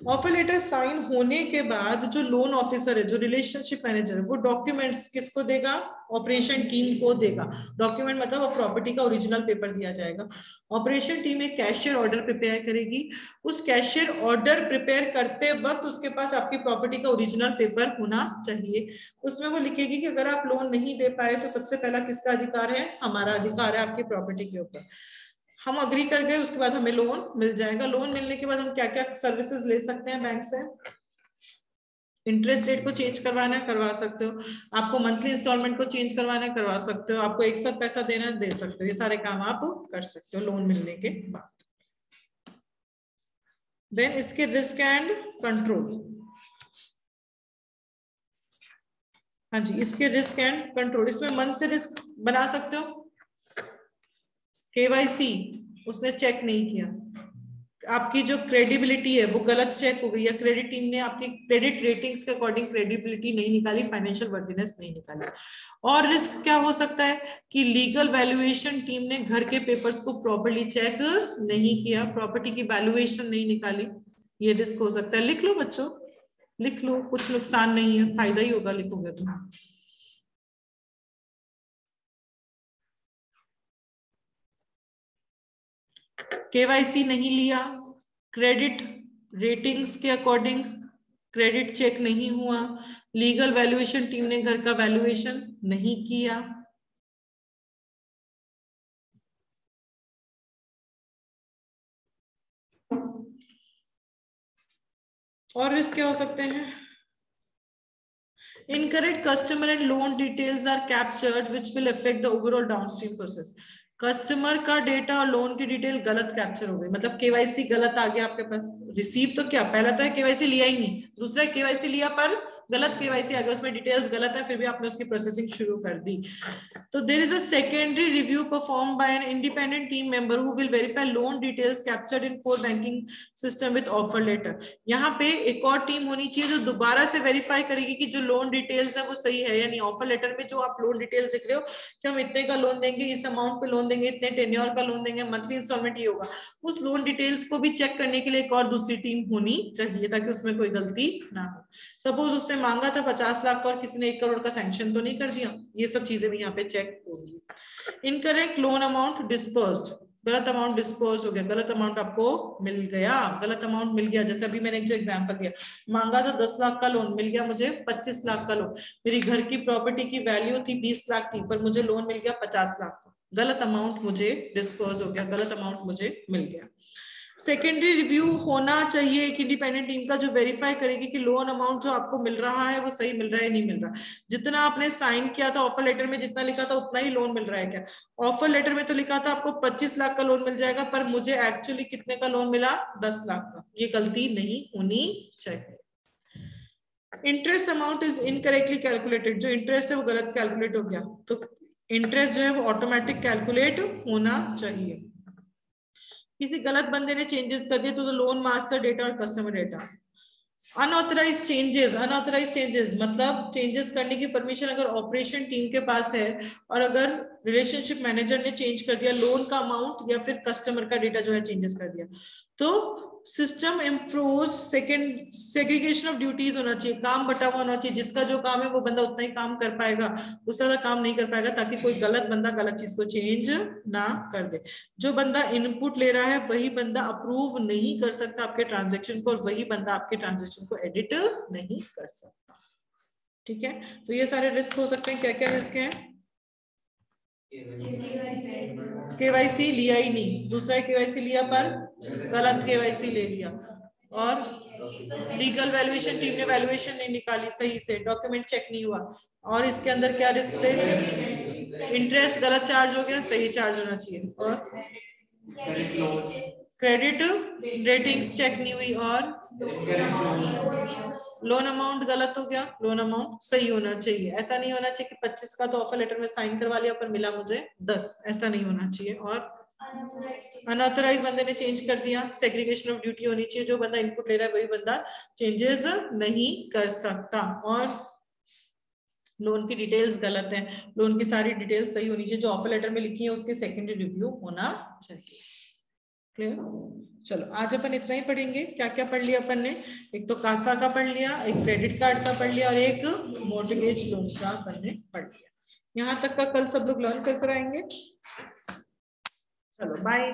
ऑफर लेटर साइन होने के बाद जो लोन ऑफिसर है, जो रिलेशनशिप मैनेजर है, वो डॉक्यूमेंट्स किसको देगा? ऑपरेशन टीम को देगा। डॉक्यूमेंट मतलब प्रॉपर्टी का ओरिजिनल पेपर दिया जाएगा। ऑपरेशन टीम एक कैशियर ऑर्डर प्रिपेयर करेगी। उस कैशियर ऑर्डर प्रिपेयर करते वक्त उसके पास आपकी प्रॉपर्टी का ओरिजिनल पेपर होना चाहिए। उसमें वो लिखेगी कि अगर आप लोन नहीं दे पाए तो सबसे पहला किसका अधिकार है? हमारा अधिकार है आपकी प्रॉपर्टी के ऊपर। हम अग्री कर गए, उसके बाद हमें लोन मिल जाएगा। लोन मिलने के बाद हम क्या क्या सर्विसेज ले सकते हैं बैंक से? इंटरेस्ट रेट को चेंज करवाना है, करवा सकते हो। आपको मंथली इंस्टॉलमेंट को चेंज करवाना है, करवा सकते हो। आपको एक साथ पैसा देना है, दे सकते हो। ये सारे काम आप कर सकते हो लोन मिलने के बाद। देन इसके रिस्क एंड कंट्रोल। हाँ जी, इसके रिस्क एंड कंट्रोल। इसमें मन से रिस्क बना सकते हो। केवाईसी उसने चेक नहीं किया, आपकी जो क्रेडिबिलिटी है वो गलत चेक हो गई, या क्रेडिट टीम ने आपकी क्रेडिट रेटिंग्स के अकॉर्डिंग क्रेडिबिलिटी नहीं निकाली, फाइनेंशियल वर्दीनेस नहीं निकाली। और रिस्क क्या हो सकता है कि लीगल वैल्यूएशन टीम ने घर के पेपर्स को प्रॉपर्ली चेक नहीं किया, प्रॉपर्टी की वैल्यूएशन नहीं निकाली, ये रिस्क हो सकता है। लिख लो बच्चों, लिख लो, कुछ नुकसान नहीं है, फायदा ही होगा लिखोगे तो। केवाईसी नहीं लिया, क्रेडिट रेटिंग्स के अकॉर्डिंग क्रेडिट चेक नहीं हुआ, लीगल वैल्यूएशन टीम ने घर का वैल्यूएशन नहीं किया, और रिस्क क्या हो सकते हैं? Incorrect customer and loan details are captured which will affect the overall downstream process. Customer का डेटा और लोन की डिटेल गलत कैप्चर हो गई, मतलब केवाईसी गलत आ गया आपके पास। रिसीव तो क्या, पहला तो है केवाईसी लिया ही नहीं, दूसरा केवाईसी लिया पर गलत केवाईसी आ गया, उसमें डिटेल्स गलत है, फिर भी आपने उसकी प्रोसेसिंग शुरू कर दी। तो there is a secondary review perform by an independent team member who will verify loan details captured in core banking system with offer letter. यहाँ पे एक और टीम होनी चाहिए जो दोबारा से वेरीफाई करेगी कि जो लोन डिटेल्स है वो सही है, यानी ऑफर लेटर में जो आप लोन डिटेल्स लिख रहे हो कि हम इतने का लोन देंगे, इस अमाउंट पे लोन देंगे, इतने टेन्योर का लोन देंगे, मंथली इंस्टॉलमेंट ये होगा, उस लोन डिटेल्स को भी चेक करने के लिए एक और दूसरी टीम होनी चाहिए ताकि उसमें कोई गलती ना हो। सपोज उसने मांगा था 50 लाख का और किसी ने 1 करोड़ का सैंक्शन तो नहीं कर दिया, ये सब चीजें भी यहाँ पे चेक होंगी। इनकरेक्ट लोन अमाउंट डिस्पर्स्ड, गलत अमाउंट डिस्पर्स हो गया, गलत अमाउंट आपको मिल गया, गलत अमाउंट मिल गया। जैसे अभी मैंने जो एग्जांपल दिया, मांगा था 10 लाख का लोन, मिल गया मुझे 25 लाख का लोन। मेरी घर की प्रॉपर्टी की वैल्यू थी 20 लाख थी, पर मुझे लोन मिल गया 50 लाख का, गलत अमाउंट मुझे डिस्पर्स हो गया, गलत अमाउंट मुझे मिल गया। सेकेंडरी रिव्यू होना चाहिए एक इंडिपेंडेंट टीम का जो वेरीफाई करेगी कि लोन अमाउंट जो आपको मिल रहा है वो सही मिल रहा है नहीं मिल रहा, जितना आपने साइन किया था ऑफर लेटर में, जितना लिखा था उतना ही लोन मिल रहा है क्या। ऑफर लेटर में तो लिखा था आपको 25 लाख का लोन मिल जाएगा, पर मुझे एक्चुअली कितने का लोन मिला, 10 लाख का। ये गलती नहीं होनी चाहिए। Interest amount is incorrectly calculated, जो इंटरेस्ट है वो गलत कैलकुलेट हो गया, तो इंटरेस्ट जो है वो ऑटोमेटिक कैलकुलेट होना चाहिए। किसी गलत बंदे ने चेंजेस कर दिए तो लोन मास्टर डेटा और customer data. Unauthorised changes, unauthorised changes मतलब चेंजेस करने की परमिशन अगर ऑपरेशन टीम के पास है और अगर रिलेशनशिप मैनेजर ने चेंज कर दिया लोन का अमाउंट या फिर कस्टमर का डेटा जो है चेंजेस कर दिया, तो system improves second segregation of duties होना चाहिए, काम बटा हुआ होना चाहिए, जिसका जो काम है वो बंदा उतना ही काम कर पाएगा, उससे ज्यादा काम नहीं कर पाएगा, ताकि कोई गलत बंदा गलत चीज को चेंज ना कर दे। जो बंदा इनपुट ले रहा है वही बंदा अप्रूव नहीं कर सकता आपके ट्रांजेक्शन को, और वही बंदा आपके ट्रांजेक्शन को एडिट नहीं कर सकता। ठीक है, तो ये सारे रिस्क हो सकते हैं। क्या क्या रिस्क हैं? केवाईसी लिया ही नहीं, दूसरा केवाईसी लिया पर गलत केवाईसी ले लिया, और लीगल वैल्यूएशन टीम ने वैल्यूएशन नहीं निकाली सही से, डॉक्यूमेंट चेक नहीं हुआ। और इसके अंदर क्या रिस्क थे? इंटरेस्ट गलत चार्ज हो गया, सही चार्ज होना चाहिए, और क्रेडिट रेटिंग्स चेक नहीं हुई, और लोन अमाउंट गलत हो गया, लोन अमाउंट सही होना चाहिए। ऐसा नहीं होना चाहिए कि 25 का तो ऑफर लेटर में साइन करवा लिया पर मिला मुझे 10, ऐसा नहीं होना चाहिए। और अनऑथराइज बंदे ने चेंज कर दिया, सेग्रीगेशन ऑफ ड्यूटी होनी चाहिए, जो बंदा इनपुट ले रहा है वही बंदा चेंजेस नहीं कर सकता। और लोन की डिटेल्स गलत है, लोन की सारी डिटेल्स सही होनी चाहिए, जो ऑफर लेटर में लिखी है उसके सेकेंडरी रिव्यू होना चाहिए। क्लियर? चलो आज अपन इतना ही पढ़ेंगे। क्या क्या पढ़ लिया अपन ने? एक तो कासा का पढ़ लिया, एक क्रेडिट कार्ड का पढ़ लिया, और एक मॉर्गेज लोन का अपन ने पढ़ लिया। यहाँ तक का कल सब लोग लर्न कर आएंगे। चलो बाय।